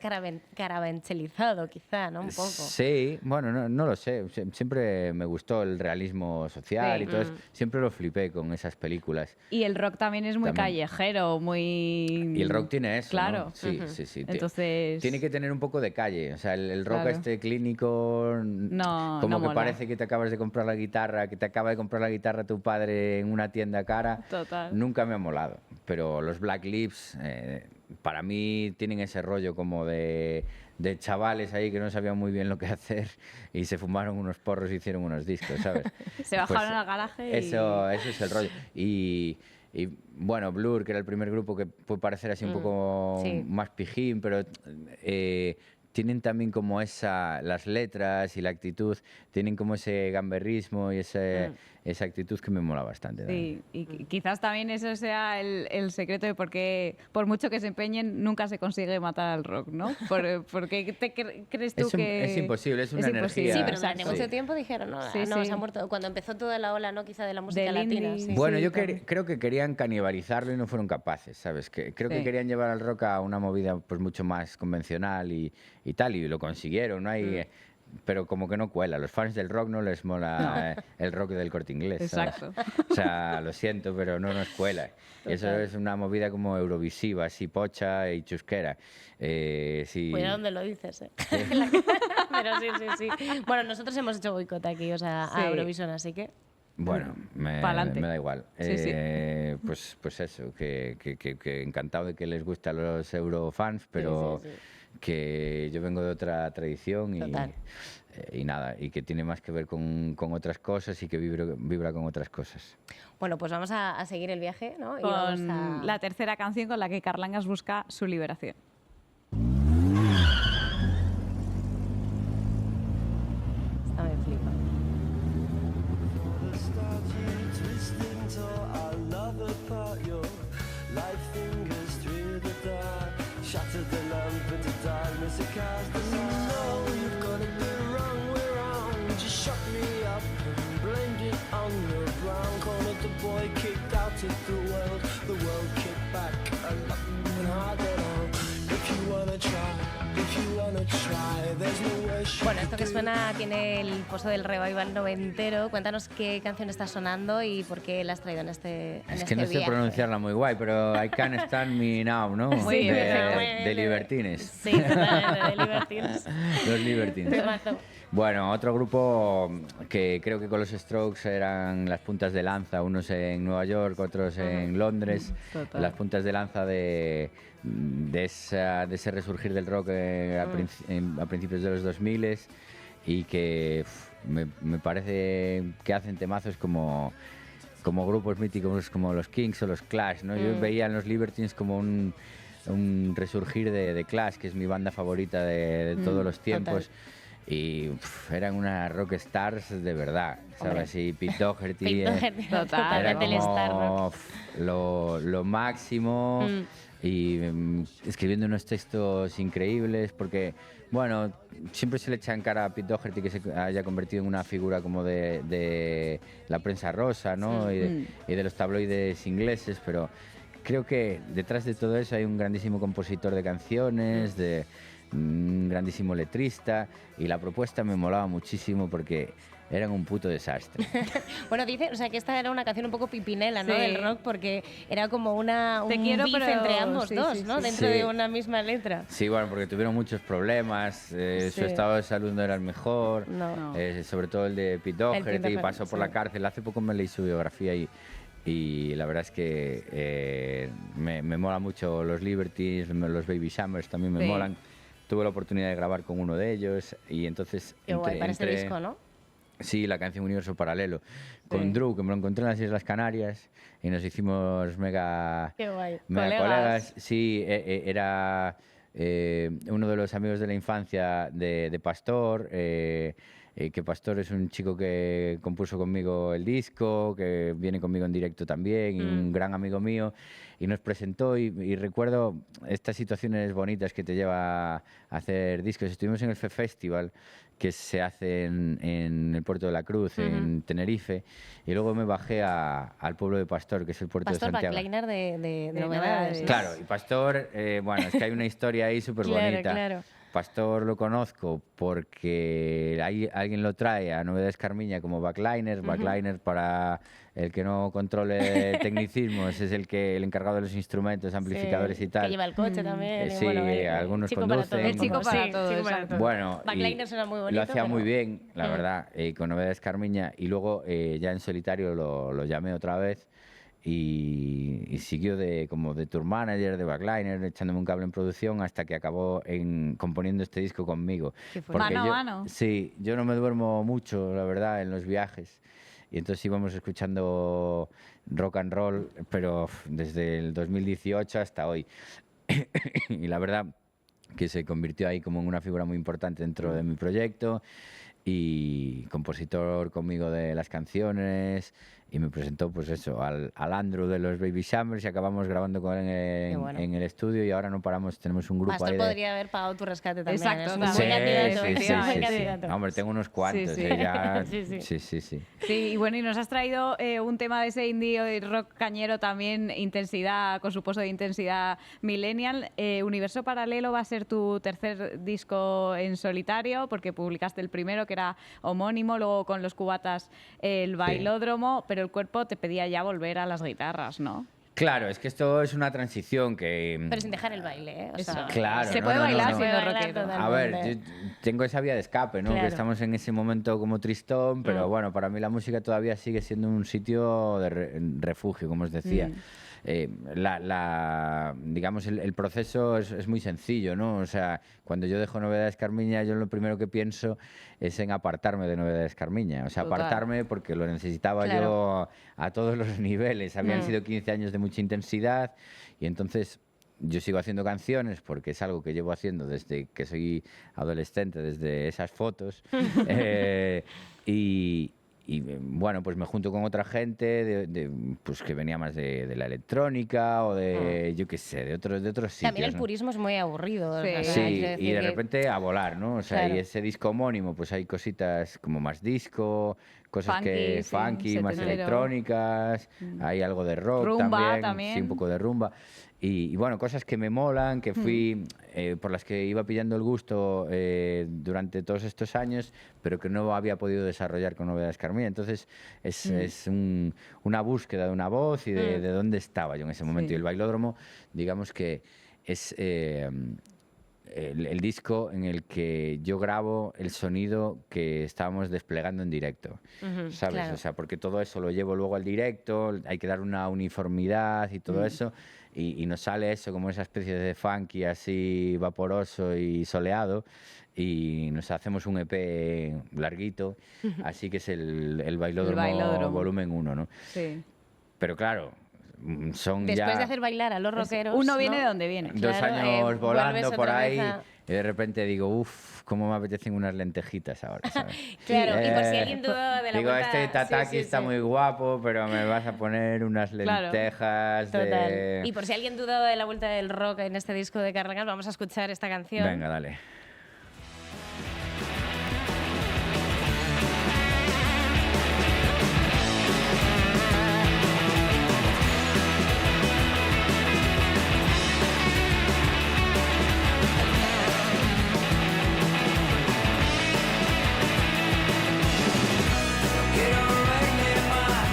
carabancelizado, quizá, ¿no? Un poco. Sí, bueno, no lo sé. Siempre me gustó el realismo social Sí. y todo eso. Siempre lo flipé con esas películas. Y el rock también es muy También. callejero, muy... Y el rock tiene eso, ¿no? Claro. Sí, sí. Entonces... Tiene que tener un poco de calle. O sea, el rock Claro. este clínico, No, como no que mola. parece que te acabas de comprar la guitarra, que te acaba de comprar la guitarra tu padre en una tienda cara. Total. Nunca me ha molado. Pero los Black Lips, para mí, tienen ese rollo como de chavales ahí que no sabían muy bien lo que hacer y se fumaron unos porros y hicieron unos discos, ¿sabes? Se bajaron al garaje y... Eso es el rollo. Y bueno, Blur, que era el primer grupo que puede parecer así un poco sí. más pijín, pero tienen también como las letras y la actitud, tienen como ese gamberrismo y esa actitud que me mola bastante. Sí, y quizás también eso sea el secreto de por qué, por mucho que se empeñen, nunca se consigue matar al rock, ¿no? Porque crees tú que... Es imposible, es una energía. Sí, pero durante Exacto. mucho tiempo dijeron, no, Sí, no, sí. se ha muerto. Cuando empezó toda la ola, ¿no? Quizá de la música Del latina. indie. Sí. Bueno, Sí, yo también. creo que querían canibalizarlo y no fueron capaces, ¿sabes? Creo que Sí. querían llevar al rock a una movida pues mucho más convencional y tal, y lo consiguieron, ¿no? Pero como que no cuela. A los fans del rock no les mola el rock del Corte Inglés, ¿sabes? Exacto. O sea, lo siento, pero no nos cuela. Eso es una movida como eurovisiva, así pocha y chusquera. Sí. Cuidado donde lo dices, ¿eh? Pero sí. Bueno, nosotros hemos hecho boicot aquí, o sea, Sí. a Eurovisión, así que... Bueno, me Pa'lante. da igual. Sí, sí. Pues eso, que encantado de que les guste a los eurofans, pero sí. que yo vengo de otra tradición Total. y nada, y que tiene más que ver con otras cosas y que vibra con otras cosas. Bueno, pues vamos a seguir el viaje, ¿no? Y Con vamos a... la tercera canción con la que Carlangas busca su liberación. Esta me flipa. Bueno, esto que suena tiene el pozo del revival noventero. Cuéntanos qué canción está sonando y por qué la has traído en este Es que no sé viaje. pronunciarla muy guay, pero I Can't Stand Me Now, ¿no? Sí, de Libertines. Sí, totalmente, de Libertines. Los Libertines. Temazo. Bueno, otro grupo que creo que con los Strokes eran las puntas de lanza, unos en Nueva York, otros en Londres, Total. las puntas de lanza de ese resurgir del rock a principios de los 2000 y que me parece que hacen temazos como grupos míticos como los Kings o los Clash, ¿no? Yo veía en los Libertines como un resurgir de Clash, que es mi banda favorita de todos los tiempos. Total. Y eran unas rock stars de verdad, ¿sabes? Y Pete Doherty Pete Doherty, era totalmente el star rock. como lo máximo y escribiendo unos textos increíbles porque, bueno, siempre se le echa en cara a Pete Doherty que se haya convertido en una figura como de la prensa rosa, ¿no? Y de los tabloides ingleses, pero creo que detrás de todo eso hay un grandísimo compositor de canciones, un grandísimo letrista, y la propuesta me molaba muchísimo porque eran un puto desastre. Bueno, dice, o sea, que esta era una canción un poco pipinela, ¿no? Sí. Del rock, porque era como un Te quiero, beef pero- entre ambos sí, dos, sí, ¿no? sí. Dentro Sí. de una misma letra. Sí, bueno, porque tuvieron muchos problemas, su Sí. estado de salud no era el mejor, No. sobre todo el de Pete Doherty, Doherty, pasó por sí. la cárcel. Hace poco me leí su biografía y la verdad es que me mola mucho los Libertines, los Baby Shammers también me Sí. molan. Tuve la oportunidad de grabar con uno de ellos y entonces... Qué guay, para este disco, ¿no? Sí, la canción Universo Paralelo. Con Sí. Drew, que me lo encontré en las Islas Canarias y nos hicimos mega Qué guay. colegas. Sí, era uno de los amigos de la infancia de Pastor, que Pastor es un chico que compuso conmigo el disco, que viene conmigo en directo también, y un gran amigo mío, y nos presentó y recuerdo estas situaciones bonitas que te lleva a hacer discos. Estuvimos en el FE Festival, que se hace en el puerto de la Cruz, en Tenerife, y luego me bajé al pueblo de Pastor, que es el puerto Pastor de Santiago. backliner de De novedades. ¿no? Claro, y Pastor, bueno, es que hay una historia ahí súper bonita. Claro. Pastor lo conozco porque alguien lo trae a Novedades Carmiña como backliner. Backliner, para el que no controle tecnicismos, es el encargado de los instrumentos, amplificadores Sí, y tal. Que lleva el coche también. y sí, bueno, algunos chico para conducen. todo, El chico para sí, todo, chico para exacto. todo. Bueno, Backliner y suena muy bonito. lo hacía muy pero- bien, la verdad, con Novedades Carmiña. Y luego ya en solitario lo llamé otra vez y siguió como de tour manager, de backliner, echándome un cable en producción hasta que acabó componiendo este disco conmigo. Qué fuerte. Porque Mano a mano. Sí, yo no me duermo mucho, la verdad, en los viajes. Y entonces íbamos escuchando rock and roll, pero desde el 2018 hasta hoy. Y la verdad que se convirtió ahí como en una figura muy importante dentro de mi proyecto y compositor conmigo de las canciones, y me presentó pues eso al Andrew de los Baby Shammers y acabamos grabando con él bueno. en el estudio, y ahora no paramos, tenemos un grupo Pastor ahí podría haber pagado tu rescate también. Exacto, es un también. buen Sí, candidato. sí, es sí, un buen sí, sí. candidato. Hombre, tengo unos cuantos, Sí, sí. ya... Sí, sí. Sí, sí, sí. Sí, y bueno, y nos has traído un tema de ese indie rock cañero también, intensidad, con su pozo de intensidad millennial. Universo Paralelo va a ser tu tercer disco en solitario, porque publicaste el primero, que era homónimo, luego con Los Cubatas el Bailódromo, pero el cuerpo te pedía ya volver a las guitarras, ¿no? Claro, es que esto es una transición que... Pero sin dejar el baile, ¿eh? O Eso. sea, Claro, Se no, puede no, no, bailar no. siendo Se puede bailar rockero. totalmente. A ver, yo tengo esa vía de escape, ¿no? Claro. Que estamos en ese momento como tristón, pero bueno, para mí la música todavía sigue siendo un sitio de refugio, como os decía. digamos, el proceso es muy sencillo, ¿no? O sea, cuando yo dejo Novedades Carmiña, yo lo primero que pienso es en apartarme de Novedades Carmiña. O sea, Total. apartarme porque lo necesitaba yo a todos los niveles. Habían sido 15 años de mucha intensidad y entonces yo sigo haciendo canciones porque es algo que llevo haciendo desde que soy adolescente, desde esas fotos. Y bueno, pues me junto con otra gente pues que venía más de la electrónica o de, yo qué sé, de otros sitios. También el ¿no? purismo es muy aburrido. Sí. o sea, Sí, hay que decir y de que- repente a volar, ¿no? O sea, Claro. y ese disco homónimo, pues hay cositas como más disco, cosas Funky, que sí, funky, más setentero. electrónicas, hay algo de rock Rumba sí, también. un poco de rumba. Y bueno, cosas que me molan, que fui, por las que iba pillando el gusto durante todos estos años, pero que no había podido desarrollar con Novedades Carmina. Entonces es una búsqueda de una voz y de dónde estaba yo en ese momento. Sí. Y el Bailódromo, digamos que es el disco en el que yo grabo el sonido que estábamos desplegando en directo, ¿sabes? claro. O sea, porque todo eso lo llevo luego al directo, hay que dar una uniformidad y todo eso, y nos sale eso como esa especie de funky así vaporoso y soleado, y nos hacemos un EP larguito, así que es el Bailódromo, Bailódromo. volumen 1, ¿no? Sí. Pero claro, son Después ya de hacer bailar a los rockeros. Uno viene ¿no? de donde viene. dos Claro, años vuelves volando por otra ahí vez a- y de repente digo, uff, cómo me apetecen unas lentejitas ahora, ¿sabes? Claro, y por si alguien dudaba de la Digo, vuelta... este tataki sí, sí, está sí. muy guapo, pero me vas a poner unas Claro. lentejas Total. de... Y por si alguien dudaba de la vuelta del rock en este disco de Carrangas, vamos a escuchar esta canción. Venga, dale.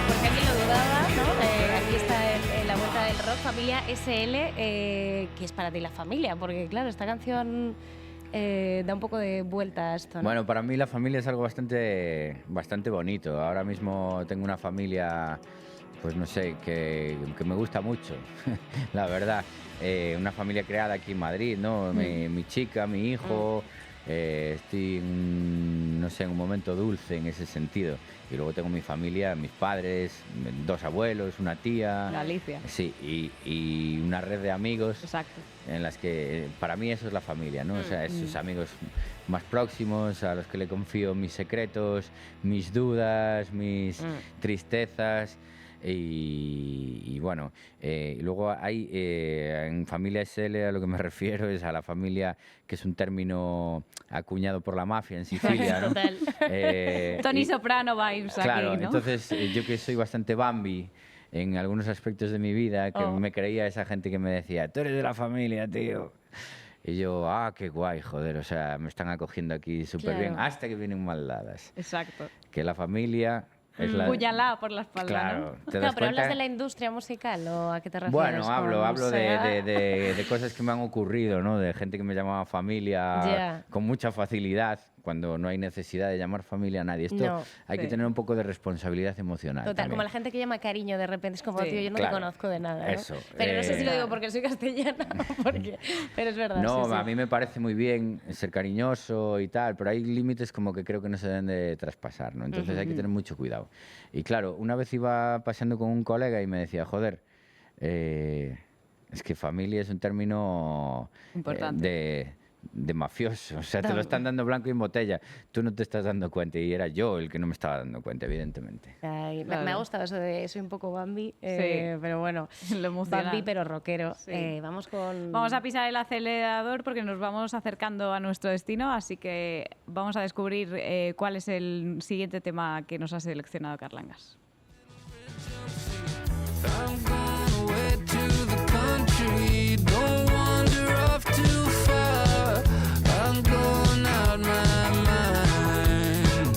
Por si alguien lo dudaba, ¿no? Aquí está la vuelta del rock, Familia SL, que es para ti la familia, porque claro, esta canción da un poco de vuelta a esto, ¿no? Bueno, para mí la familia es algo bastante bonito. Ahora mismo tengo una familia, pues no sé, que me gusta mucho, la verdad. Una familia creada aquí en Madrid, ¿no? Mi chica, mi hijo. Estoy, no sé, en un momento dulce en ese sentido. Y luego tengo mi familia, mis padres, 2 abuelos, una tía. Galicia. Sí, y una red de amigos Exacto. en las que para mí eso es la familia, ¿no? O sea, esos amigos más próximos a los que le confío mis secretos, mis dudas, mis tristezas. Y bueno, y luego hay en familia SL a lo que me refiero es a la familia, que es un término acuñado por la mafia en Sicilia, ¿no? Total. Tony Y- Soprano vibes Claro, aquí, ¿no? entonces yo que soy bastante Bambi en algunos aspectos de mi vida, que me creía esa gente que me decía, tú eres de la familia, tío. Y yo, qué guay, joder, o sea, me están acogiendo aquí súper bien, Claro. hasta que vienen mal dadas. Exacto. Que la familia es la... Puñalada por la espalda, Claro, ¿no? ¿te No, das pero hablas cuenta? de la industria musical, ¿o a qué te refieres? Bueno, hablo con de, Sega? de cosas que me han ocurrido, ¿no? De gente que me llamaba familia Ya. con mucha facilidad, cuando no hay necesidad de llamar familia a nadie. Esto No. hay que Sí. tener un poco de responsabilidad emocional. Total, también. como la gente que llama cariño de repente, es como, Sí. tío, yo no Claro, te conozco de nada, ¿no? eso, Pero no sé si lo eh, digo porque soy castellana, porque... pero es verdad. No, sí, sí. a mí me parece muy bien ser cariñoso y tal, pero hay límites como que creo que no se deben de traspasar, ¿no? Entonces hay que tener mucho cuidado. Y claro, una vez iba paseando con un colega y me decía, joder, es que familia es un término Importante. de mafioso, o sea, te lo están dando blanco y en botella, tú no te estás dando cuenta y era yo el que no me estaba dando cuenta, evidentemente. Ay, Claro. me ha gustado eso de soy un poco Bambi, Sí. pero bueno, Lo emocional. Bambi pero rockero. Sí. Vamos con... Vamos a pisar el acelerador porque nos vamos acercando a nuestro destino, así que vamos a descubrir cuál es el siguiente tema que nos ha seleccionado Carlangas. I'm going away to the country. Don't wander off too far. I'm going out my mind.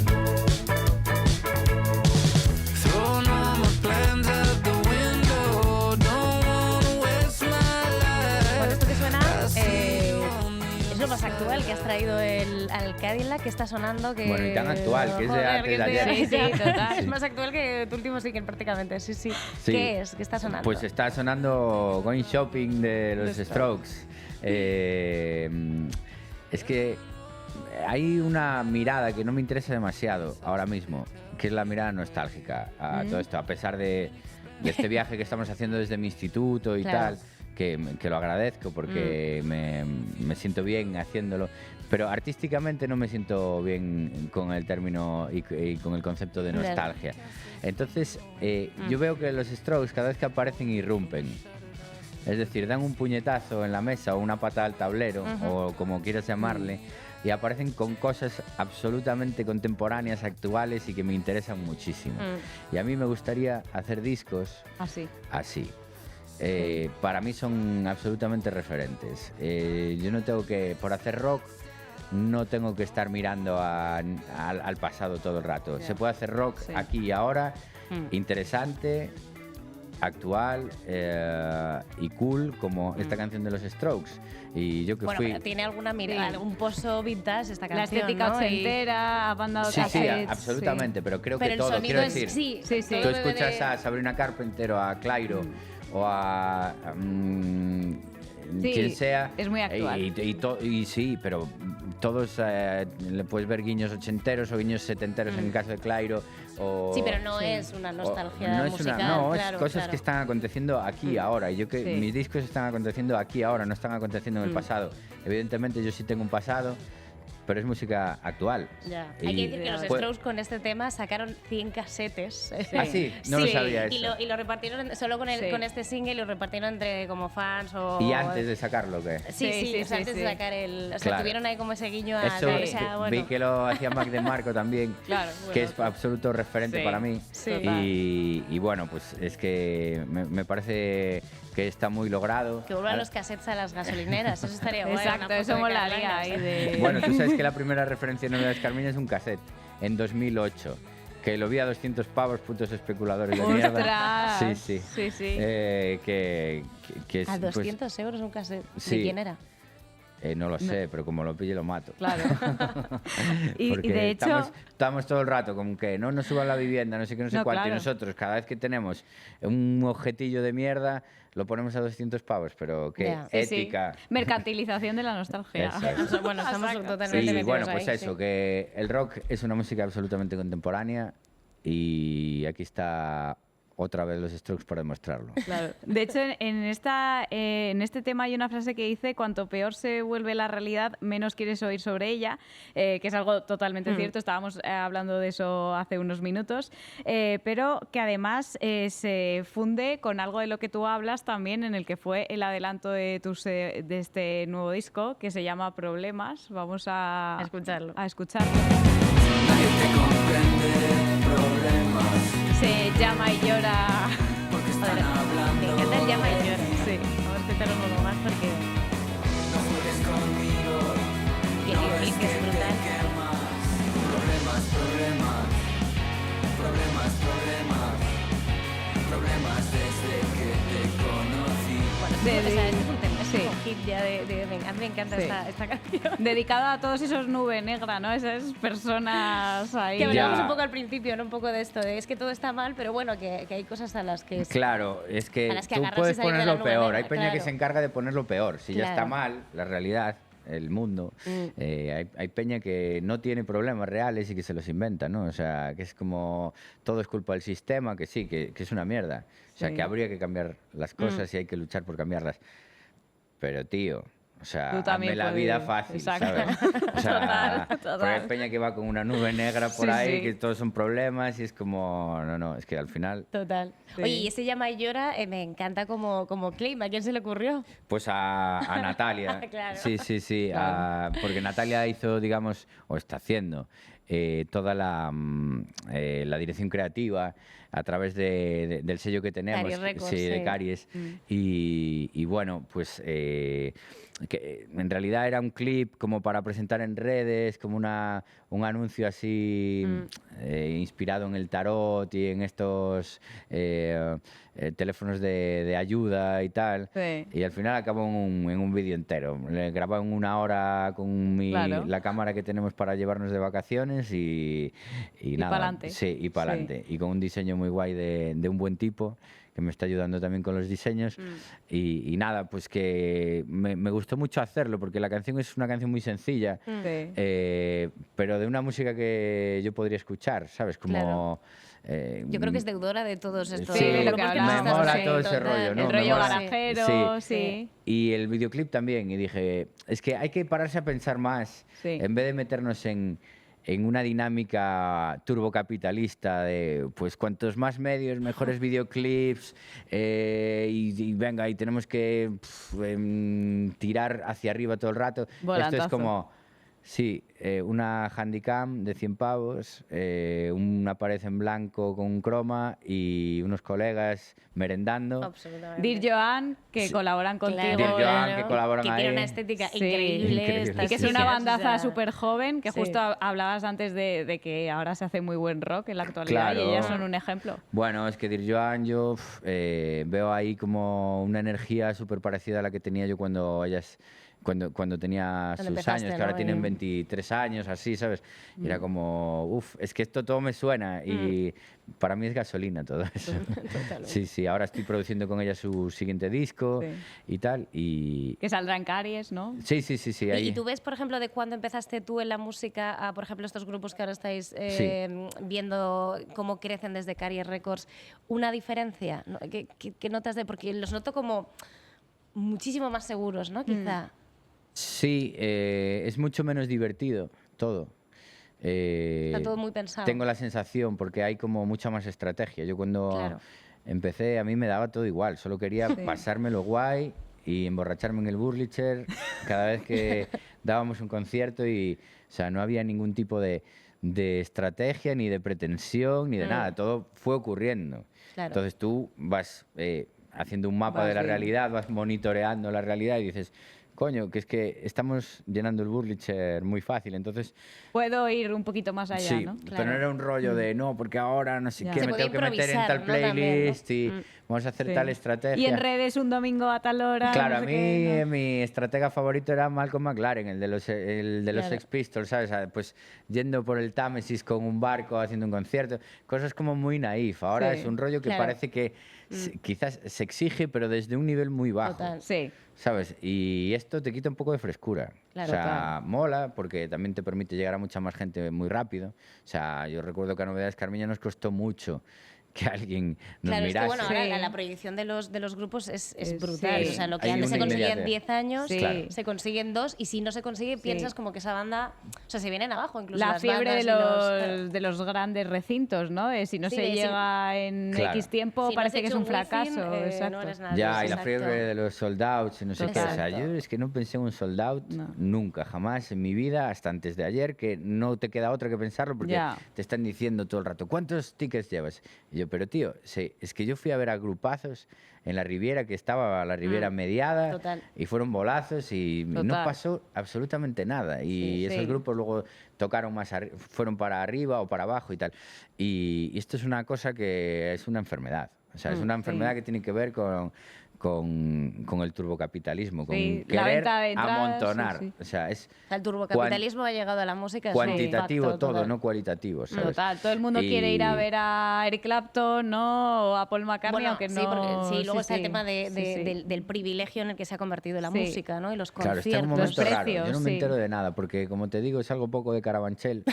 Throwing all my plans out the window. Don't wanna waste my Bueno, life. esto que suena es lo más actual que que has traído al Cadillac, que está sonando. Que... Bueno, y tan actual, que es de Joder, antes de que ayer. sí, Sí, total. Es más actual que tu último single prácticamente, sí. Sí. ¿Qué es? ¿Qué está sonando? Pues está sonando Going Shopping de los The Strokes. Es que hay una mirada que no me interesa demasiado ahora mismo, que es la mirada nostálgica a todo esto, a pesar de este viaje que estamos haciendo desde mi instituto y Claro. tal, que lo agradezco porque me siento bien haciéndolo, pero artísticamente no me siento bien con el término y con el concepto de nostalgia. Entonces, yo veo que los Strokes cada vez que aparecen irrumpen. Es decir, dan un puñetazo en la mesa o una patada al tablero, o como quieras llamarle, y aparecen con cosas absolutamente contemporáneas, actuales y que me interesan muchísimo. Y a mí me gustaría hacer discos Así. así. Para mí son absolutamente referentes. Yo no tengo que, por hacer rock, no tengo que estar mirando al pasado todo el rato. Se puede hacer rock aquí y ahora, interesante, actual y cool, como esta canción de los Strokes. Y yo que bueno, fui... pero tiene alguna mirada, Sí. algún pozo vintage esta La canción, estética ¿no? Y- ochentera, banda de Sí, sí, cassettes, absolutamente, pero creo Pero que el todo, sonido quiero es... decir, Sí, Sí, sí. todo tú debe de- escuchas a Sabrina Carpenter o a Clairo o a Sí, quien sea. es muy actual. Y sí, pero todos le puedes ver guiños ochenteros o guiños setenteros en el caso de Clairo. O, Sí, pero no es una nostalgia no es musical. no, claro, es cosas claro. que están aconteciendo aquí y ahora. Y yo que Sí. mis discos están aconteciendo aquí y ahora, no están aconteciendo en el pasado. Evidentemente yo sí tengo un pasado, pero es música actual. Ya. Y Hay que decir que los pues- Strokes con este tema sacaron 100 casetes. Ah, sí, no lo sabía y eso. lo repartieron solo con, Sí. con este single, lo repartieron entre como fans o... Y antes de sacarlo, ¿qué? Sí, Sí, sí, o sea, sí, antes sí. de sacar el... O sea, Claro. tuvieron ahí como ese guiño a... Eso, o sea, bueno. vi que lo hacía Mac de Marco también, Claro, que bueno, es absoluto referente Sí, para mí. sí. Y bueno, pues es que me parece que está muy logrado. Que vuelvan los cassettes a las gasolineras, eso estaría guay. Exacto, una eso foto de molaría Carlanga, ahí ¿sabes? de... Bueno, tú sabes que la primera referencia en Novedades Carmiña es un cassette, en 2008, que lo vi a 200 pavos, putos especuladores de mierda. ¡Ostras! Sí, sí. Sí, sí. Que es, A pues, 200 euros un cassette. sí. ¿De quién era? no lo sé, pero como lo pille lo mato. Claro. y Porque de hecho... estamos todo el rato como que no nos suban la vivienda, no sé qué, no sé No, cuánto. Y claro. nosotros, cada vez que tenemos un objetillo de mierda, lo ponemos a 200 pavos. Pero qué Ya. Sí, sí. ética. Mercantilización de la nostalgia. Eso es. Bueno, estamos Exacto. totalmente Y metidos bueno, pues ahí, eso, sí. que el rock es una música absolutamente contemporánea y aquí está otra vez los Strokes para demostrarlo. Claro. De hecho, en este tema hay una frase que dice: cuanto peor se vuelve la realidad, menos quieres oír sobre ella, que es algo totalmente cierto. Estábamos hablando de eso hace unos minutos, pero que además se funde con algo de lo que tú hablas también, en el que fue el adelanto de este nuevo disco, que se llama Problemas. Vamos a escucharlo. A escucharlo. Nadie te comprende, problemas, Se llama y llora. porque están Me hablando. encanta el llama y llora. Sí. Vamos a escucharlo un poco más porque... No juegues conmigo, Y no el ves clip que es te brutal. quemas. Problemas, problemas, problemas, problemas, problemas desde que te conocí. Bueno, De- o sea, este es un tema, es sí. un hit ya a mí me encanta Sí. esta canción. Dedicado a todos esos nube negra, ¿no? Esas personas ahí. Que hablábamos Ya. un poco al principio, ¿no? Un poco de esto, de es que todo está mal, pero bueno, que hay cosas a las que... Claro, es A que las que tú agarrarse y puedes salir de poner la lo nube peor. negra, Hay peña que claro. se encarga de poner lo peor. Si ya está Claro. mal, la realidad, el mundo, hay peña que no tiene problemas reales y que se los inventa, ¿no? O sea, que es como todo es culpa del sistema, que sí, que es una mierda. O sea, Sí. que habría que cambiar las cosas y hay que luchar por cambiarlas. Pero, tío, o sea, Tú también hazme la puedes. vida fácil, Exacto. ¿sabes? O sea, Total. porque hay peña que va con una nube negra por Sí, ahí, sí. que todos son problemas y es como, no, es que al final... Total. Sí. Oye, y ese llama y llora me encanta como claim. ¿A quién se le ocurrió? Pues a Natalia. Claro. Sí, porque Natalia hizo, digamos, o está haciendo, toda la dirección creativa a través del sello que tenemos, Caries Records, sí, de sí. Caries. Y bueno, pues que en realidad era un clip como para presentar en redes, como un anuncio así inspirado en el tarot y en estos teléfonos de ayuda y tal. Sí. Y al final acabó en un vídeo entero. Le grababa en 1 hora con Claro. la cámara que tenemos para llevarnos de vacaciones y nada. pa'lante. Sí, y para adelante. Y con un diseño muy guay de un buen tipo que me está ayudando también con los diseños. Y nada, pues que me gustó mucho hacerlo porque la canción es una canción muy sencilla, Sí. pero de una música que yo podría escuchar, ¿sabes? Como... Yo creo que es deudora de todos estos Sí, de lo que grupos hablamos. nos me estás mola diciendo, todo ese total. rollo, ¿no? El Me rollo mola. garajero, Sí. sí. Y el videoclip también, y dije, es que hay que pararse a pensar más, Sí. en vez de meternos en una dinámica turbocapitalista de, pues, cuantos más medios, mejores videoclips, y venga, y tenemos que tirar hacia arriba todo el rato. Esto Volantazo. es como... Sí, una Handycam de 100 pavos, una pared en blanco con un croma y unos colegas merendando. Absolutamente. Dir Joan, que colaboran contigo. Claro, Dir Joan, claro, que colaboran tiene ahí. una estética Sí. increíble. Increíble. estas Y que es Sí, una sí. bandaza o sea, súper joven, que sí. justo hablabas antes de que ahora se hace muy buen rock en la actualidad Claro. y ellas son un ejemplo. Bueno, es que Dir Joan, yo veo ahí como una energía súper parecida a la que tenía yo cuando ellas... Cuando tenía sus empezaste, años, que ahora ¿no? tienen Y- 23 años, así, ¿sabes? Y era como, uff, es que esto todo me suena y para mí es gasolina todo eso. Sí, sí, ahora estoy produciendo con ella su siguiente disco Sí. y tal. Y Que saldrá en Caries, ¿no? sí, sí, sí, sí. Y Ahí. tú ves, por ejemplo, de cuándo empezaste tú en la música a, por ejemplo, estos grupos que ahora estáis viendo cómo crecen desde Caries Records, una diferencia, ¿no? ¿Qué notas de...? Porque los noto como muchísimo más seguros, ¿no? Quizá. Sí, es mucho menos divertido todo. Está todo muy pensado. Tengo la sensación, porque hay como mucha más estrategia. Yo cuando Claro. empecé, a mí me daba todo igual. Solo quería pasármelo guay y emborracharme en el Burlicher cada vez que dábamos un concierto. Y, o sea, no había ningún tipo de estrategia, ni de pretensión, ni de nada. Todo fue ocurriendo. Claro. Entonces tú vas haciendo un mapa Vas de la viendo. realidad, vas monitoreando la realidad y dices... Coño, que es que estamos llenando el Burlicher muy fácil, entonces... Puedo ir un poquito más allá, sí, ¿no? pero no era un rollo de no, porque ahora no sé Ya. qué, Se me podía tengo que meter en tal improvisar, ¿no? También, ¿no? playlist y vamos a hacer Sí. tal estrategia. Y en redes un domingo a tal hora. Claro, no a sé mí qué, ¿no? mi estratega favorito era Malcolm McLaren, el de los Claro. Sex Pistols, ¿sabes? Pues yendo por el Támesis con un barco haciendo un concierto, cosas como muy naif. Ahora Sí, es un rollo que claro. parece que quizás se exige, pero desde un nivel muy bajo. Total. Sí. ¿Sabes? Y esto te quita un poco de frescura. Claro, o sea, claro. mola porque también te permite llegar a mucha más gente muy rápido. O sea, yo recuerdo que a Novedades Carmiña nos costó mucho que alguien nos Claro, es que mirase. bueno, ahora Sí. la proyección de los grupos es Sí. brutal. O sea, lo que Hay antes se una conseguía en inmediatez. 10 años, Sí. Claro. se consigue en 2, y si no se consigue, piensas como que esa banda, o sea, se vienen abajo incluso La las fiebre de bandas y los, de los grandes recintos, ¿no? De si no Sí, se de si- llega en Claro. X tiempo, Si no parece has que es hecho un wifi, fracaso. exacto. no eres nadie. Ya, y la Exacto. fiebre de los sold outs y no sé qué. O sea, Exacto. yo es que no pensé en un sold out No. nunca, jamás en mi vida, hasta antes de ayer, que no te queda otra que pensarlo porque Ya. te están diciendo todo el rato, ¿cuántos tickets llevas? Y yo, pero tío, sí, es que yo fui a ver a grupazos en la Riviera, que estaba la Riviera mediada, Total. y fueron bolazos y no Total. pasó absolutamente nada. Y Sí, esos sí. grupos luego tocaron más, fueron para arriba o para abajo y tal. Y esto es una cosa que es una enfermedad. O sea, es una enfermedad que tiene que ver con el turbocapitalismo, con Sí, la querer venta de entradas, amontonar. sí, sí. O sea, es O sea, el turbocapitalismo ha llegado a la música. es un cuantitativo facto todo, total. no cualitativo, ¿sabes? Total, todo el mundo quiere ir a ver a Eric Clapton, ¿no? O a Paul McCartney, Bueno, aunque sí, no... porque, sí, luego está el sí, tema sí, sí. del privilegio en el que se ha convertido la Sí. música, ¿no? Y los Claro, conciertos. está en un momento Los raro. Yo precios, no me sí. entero de nada, porque como te digo, es algo poco de Carabanchel.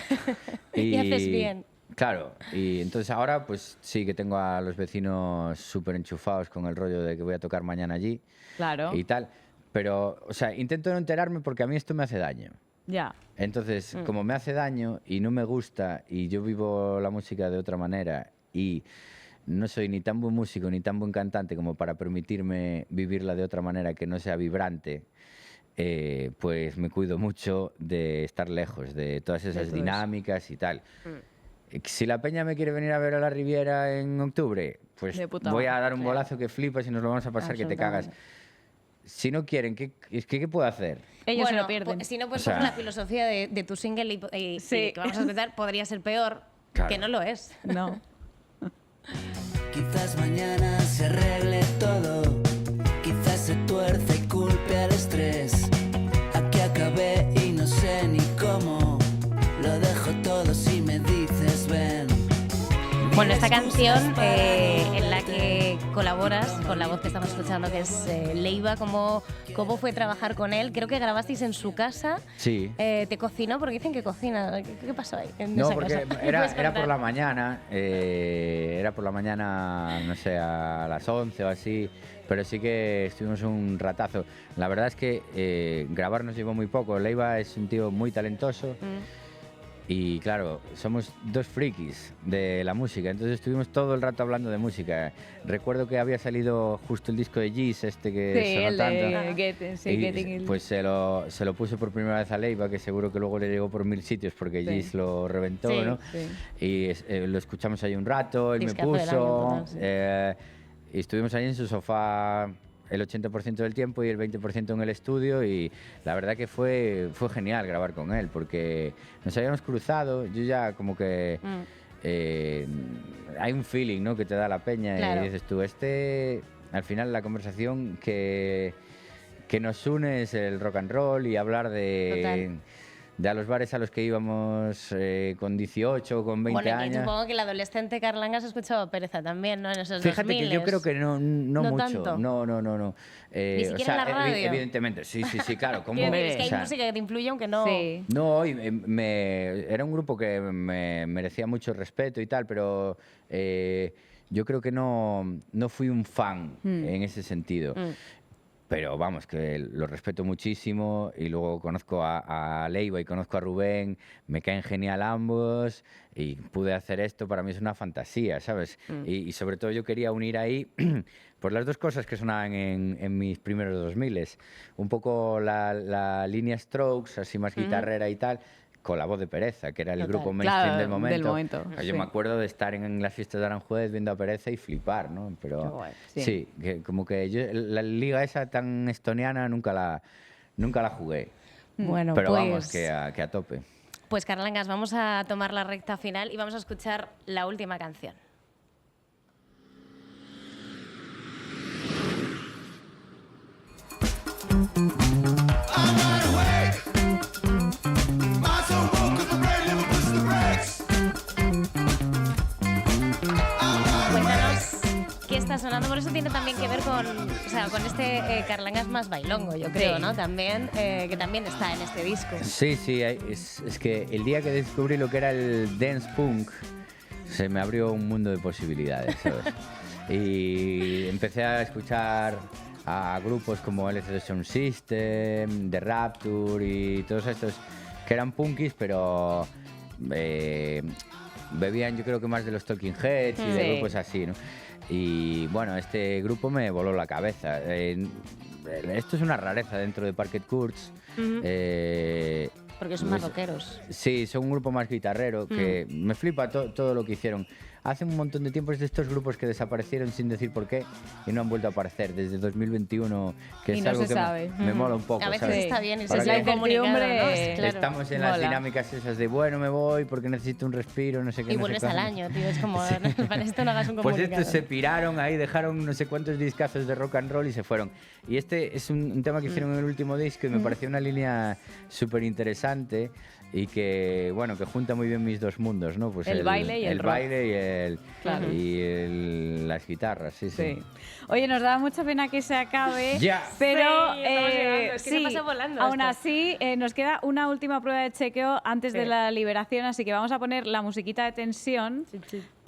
Y haces bien. Claro, y entonces ahora pues sí que tengo a los vecinos súper enchufados con el rollo de que voy a tocar mañana allí Claro, y tal. Pero, o sea, intento no enterarme porque a mí esto me hace daño. ya. Entonces, como me hace daño y no me gusta y yo vivo la música de otra manera y no soy ni tan buen músico ni tan buen cantante como para permitirme vivirla de otra manera que no sea vibrante, pues me cuido mucho de estar lejos de todas esas todo dinámicas y tal. Si la peña me quiere venir a ver a la Riviera en octubre, pues De puta voy a madre, dar un bolazo que flipas y nos lo vamos a pasar que te cagas. Si no quieren, ¿qué puedo hacer? Ellos se Bueno, lo pierden. Si no, pues O sea- por la filosofía de tu single y Sí. que vamos a empezar, podría ser peor, Claro. que no lo es. No. Quizás mañana se arregle todo, quizás se tuerce y culpe al estrés. Aquí acabé y no sé ni cómo, lo dejo todo si me dices ven. Bueno, esta canción en la que colaboras con la voz que estamos escuchando, que es Leiva, ¿cómo fue trabajar con él? Creo que grabasteis en su casa. Sí. ¿Te cocinó? Porque dicen que cocina. ¿Qué pasó ahí? En No, esa porque casa? era ¿Puedes por contar? la mañana, no sé, a las 11 o así, pero sí que estuvimos un ratazo. La verdad es que grabar nos llevó muy poco. Leiva es un tío muy talentoso y claro, somos dos frikis de la música, entonces estuvimos todo el rato hablando de música. Recuerdo que había salido justo el disco de Giz, que Sí, sonó el tanto. de Y Getting Ill. pues se lo puso por primera vez a Leiva, que seguro que luego le llegó por 1000 sitios porque Sí. Giz lo reventó, Sí, ¿no? sí. Y lo escuchamos ahí un rato, él me Discazo del año, puso, total, sí. y estuvimos ahí en su sofá el 80% del tiempo y el 20% en el estudio, y la verdad que fue genial grabar con él porque nos habíamos cruzado, yo ya como que hay un feeling, ¿no?, que te da la peña. Claro. Y dices tú, al final la conversación que nos une es el rock and roll y hablar de a los bares a los que íbamos con 18 o con 20 Bueno, y años. supongo que el adolescente Carlangas escuchaba Pereza también, ¿no? En esos Fíjate que yo 2000s. creo que no ¿No mucho. tanto? No. Ni siquiera en la radio. Evidentemente, sí, claro. ¿Cómo? Quiero decir, es que O hay sea, música que te influye aunque no... Sí. no, y era un grupo que me merecía mucho respeto y tal, pero yo creo que no fui un fan en ese sentido. Pero vamos, que lo respeto muchísimo y luego conozco a Leiva y conozco a Rubén, me caen genial ambos y pude hacer esto, para mí es una fantasía, ¿sabes? Y sobre todo yo quería unir ahí pues las dos cosas que sonaban en mis primeros 2000, un poco la línea Strokes, así más guitarrera y tal, con la voz de Pereza, que era el Total. grupo mainstream Claro, del momento. del momento, Yo sí. me acuerdo de estar en las fiestas de Aranjuez viendo a Pereza y flipar, ¿no? Pero Qué guay, sí. sí, que como que yo la liga esa tan estoniana nunca la jugué. Bueno, Pero pues... vamos, que a tope. Pues Carlangas, vamos a tomar la recta final y vamos a escuchar la última canción. Cuéntanos qué está sonando, por eso tiene también que ver con este Carlangas más bailongo, yo creo, Sí. ¿no? También, que también está en este disco. Sí, es que el día que descubrí lo que era el dance punk, se me abrió un mundo de posibilidades, ¿sabes? Y empecé a escuchar a grupos como LCD Sound System, The Rapture y todos estos que eran punkis, pero bebían, yo creo que más de los Talking Heads y de Sí. grupos así, ¿no? Y bueno, este grupo me voló la cabeza. Esto es una rareza dentro de Parquet Courts. Porque son más rockeros. Sí, son un grupo más guitarrero, que me flipa todo lo que hicieron. Hace un montón de tiempo es de estos grupos que desaparecieron sin decir por qué y no han vuelto a aparecer desde 2021, que Y es no algo se que sabe. me mola un poco, A veces ¿sabes? está bien y Ahora se que sigue comunicado, ¿no? incertidumbre, Claro. Estamos en las Mola. dinámicas esas de, bueno, me voy porque necesito un respiro, no sé qué. Y no sé vuelves al cuándo. año, tío. Es como, para esto no hagas un Pues comunicado. estos se piraron ahí, dejaron no sé cuántos discazos de rock and roll y se fueron. Y este es un tema que hicieron en el último disco y me pareció una línea súper interesante y que, bueno, que junta muy bien mis dos mundos, ¿no? Pues El baile y el rock. baile Claro. y las guitarras, sí. Sí. Oye, nos da mucha pena que se acabe, Ya. pero Sí, estamos llegando, es que se pasa volando aún esto. así nos queda una última prueba de chequeo antes de Sí. la liberación, así que vamos a poner la musiquita de tensión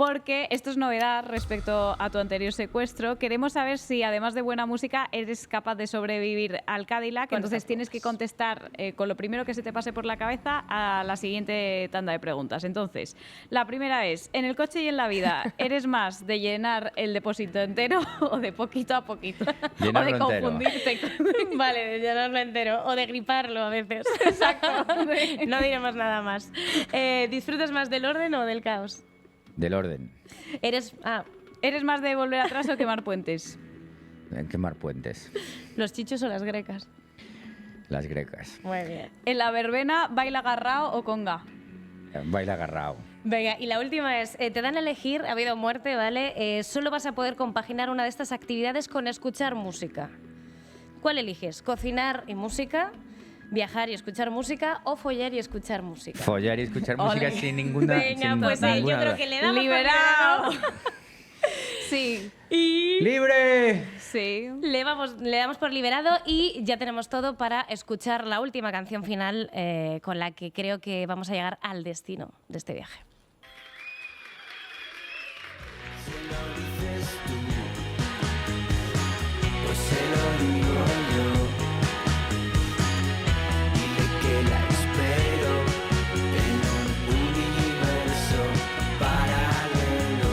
porque esto es novedad respecto a tu anterior secuestro. Queremos saber si, además de buena música, eres capaz de sobrevivir al Cadillac. Entonces tienes que contestar con lo primero que se te pase por la cabeza a la siguiente tanda de preguntas. Entonces, la primera es, en el coche y en la vida, ¿eres más de llenar el depósito entero o de poquito a poquito? Llenarlo o de entero. confundirte. Vale, de llenarlo entero o de griparlo a veces. Exacto. No diremos nada más. ¿Disfrutas más del orden o del caos? Del orden. ¿Eres más de volver atrás o quemar puentes? Quemar puentes. ¿Los chichos o las grecas? Las grecas. Muy bien. ¿En la verbena baila agarrao o conga? Baila agarrado. Venga, y la última es, te dan a elegir, ha habido muerte, ¿vale? Solo vas a poder compaginar una de estas actividades con escuchar música. ¿Cuál eliges? ¿Cocinar y música? ¿Viajar y escuchar música? ¿O follar y escuchar música? Follar y escuchar música Ole. sin ninguna. Venga, sin pues ninguna yo creo duda. que le damos por ¡Liberado! liberado. Sí, ¡Libre! sí. Le damos por liberado y ya tenemos todo para escuchar la última canción final con la que creo que vamos a llegar al destino de este viaje. Pues se lo digo yo. Dile que la espero en un universo paralelo.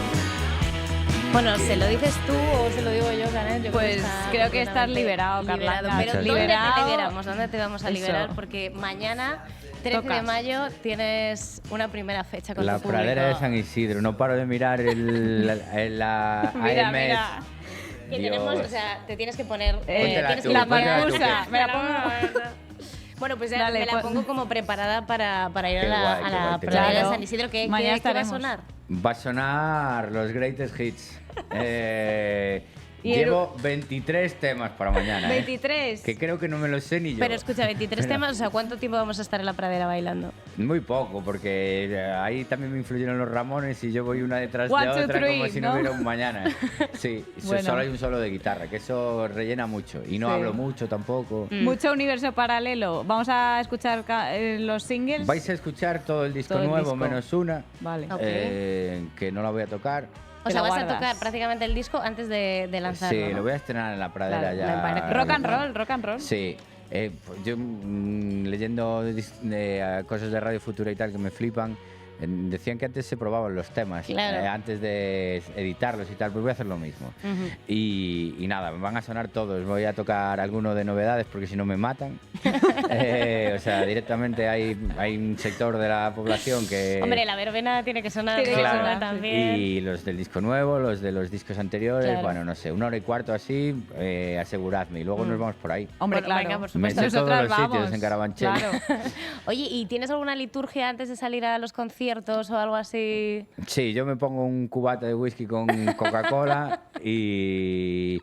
Bueno, ¿se lo dices tú o se lo digo yo, Canel? Yo Pues creo que estás completamente liberado, Carlanga. Pero Muchas ¿dónde liberado. te liberamos? ¿Dónde te vamos a Eso. liberar? Porque mañana, 13 de Tocas. mayo, tienes una primera fecha con La tu público. pradera de San Isidro. No paro de mirar la Mira, AMS. mira. Que Dios. tenemos, o sea, te tienes que poner... Póntela tienes tú, que la póntela tú, papusa. que- Me la pongo. Bueno, pues ya Dale, me la pues. pongo como preparada para ir Qué a la, guay, a qué la guay, te pradera de claro. San Isidro. ¿Qué Mañana va a estaremos. sonar? Va a sonar los greatest hits. Y el- Llevo 23 temas para mañana. 23. Que creo que no me los sé ni yo. Pero escucha, 23 temas, o sea, ¿cuánto tiempo vamos a estar en la pradera bailando? Muy poco, porque ahí también me influyeron los Ramones y yo voy una detrás One, de two, otra como three, si ¿no? no hubiera un mañana. Sí, Bueno. solo hay un solo de guitarra, que eso rellena mucho. Y no Sí. hablo mucho tampoco. Mucho universo paralelo. Vamos a escuchar los singles. Vais a escuchar todo el disco Todo el nuevo, disco. menos una, Vale. Ok. que no la voy a tocar. O Te sea, lo vas a guardas. tocar prácticamente el disco antes de lanzarlo, Sí, ¿no? lo voy a estrenar en la pradera Claro, ya. me parece Rock and roll, rock and roll. Sí. Pues yo leyendo cosas de Radio Futura y tal que me flipan, decían que antes se probaban los temas, Claro. antes de editarlos y tal, pues voy a hacer lo mismo. Ujú. Y nada, me van a sonar todos, voy a tocar alguno de novedades porque si no me matan. O sea, directamente hay un sector de la población que... Hombre, la verbena tiene que sonar, Tiene que ¿no? sonar, También. Y los del disco nuevo, los de los discos anteriores, Claro. bueno, no sé, 1 hora y cuarto así, aseguradme. Y luego nos vamos por ahí. Hombre, Bueno, claro. venga, por Me supuesto. sé todos Nosotras los sitios vamos. en Carabanchel. Claro. Oye, ¿y tienes alguna liturgia antes de salir a los conciertos o algo así? Sí, yo me pongo un cubata de whisky con Coca-Cola y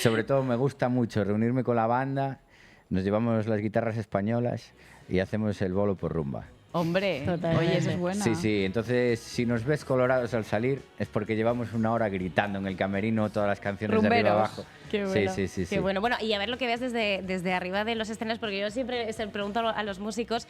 sobre todo me gusta mucho reunirme con la banda, nos llevamos las guitarras españolas y hacemos el bolo por rumba. Hombre, Totalmente. oye, eso es buena. Sí, sí, entonces si nos ves colorados al salir es porque llevamos 1 hora gritando en el camerino todas las canciones de arriba Rumberos. abajo. Qué bueno. Sí, sí, sí. Qué sí. bueno. Bueno, y a ver lo que veas desde arriba de los escenarios, porque yo siempre se pregunto a los músicos,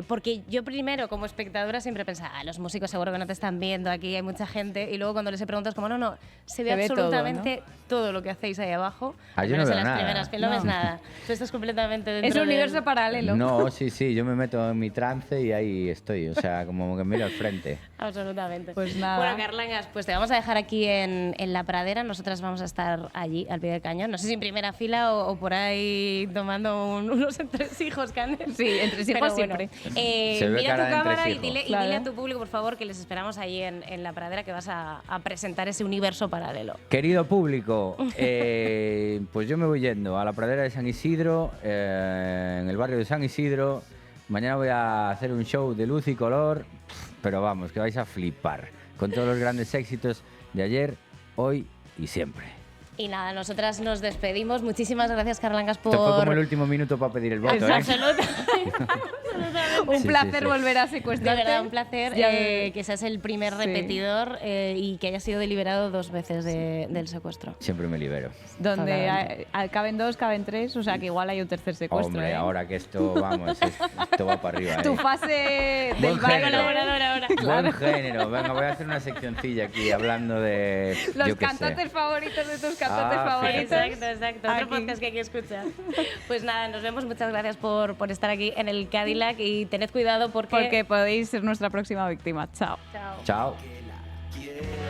porque yo primero, como espectadora, siempre pensaba, los músicos seguro que no te están viendo, aquí hay mucha gente, y luego cuando les he preguntado es como, no, se ve Se ve todo, absolutamente todo lo que hacéis ahí abajo. Ah, yo al no menos veo en las nada. primeras, que no ves nada. Tú estás completamente dentro Es un del- universo paralelo. No, sí, yo me meto en mi trance y ahí estoy, o sea, como que miro al frente. Absolutamente. Pues nada. Bueno, Carlangas, pues te vamos a dejar aquí en la pradera. Nosotras vamos a estar allí, al pie del cañón. No sé si en primera fila o por ahí tomando unos entresijos, Canel. Sí, entresijos Pero bueno. siempre. Se ve Mira cara tu de cámara y entresijo. dile, Claro. a tu público, por favor, que les esperamos allí en la pradera, que vas a presentar ese universo paralelo. Querido público, pues yo me voy yendo a la pradera de San Isidro, en el barrio de San Isidro. Mañana voy a hacer un show de luz y color, pero vamos, que vais a flipar con todos los grandes éxitos de ayer, hoy y siempre. Y nada, nosotras nos despedimos. Muchísimas gracias, Carlangas, por... Esto fue como el último minuto para pedir el voto, ¿eh? Absolutamente. Un Sí, placer sí. volver a De secuestrarte. verdad, un placer Ya que seas el primer Sí. repetidor y que hayas sido deliberado 2 veces del secuestro. Siempre me libero. Donde Totalmente. caben 2, caben 3, o sea que igual hay un tercer secuestro. Hombre, ¿eh? ahora que esto, vamos, esto va para arriba. Tu fase del Buen baile. género. ahora. Buen género. Venga, voy a hacer una seccioncilla aquí hablando de. Los yo qué sé. cantantes favoritos de tus cantantes Ah, favoritos. Exacto. Aquí. Otro podcast que hay que escuchar. Pues nada, nos vemos. Muchas gracias por estar aquí en el Cadillac y tened cuidado porque... Porque podéis ser nuestra próxima víctima. Chao. Chao. Chao. quiero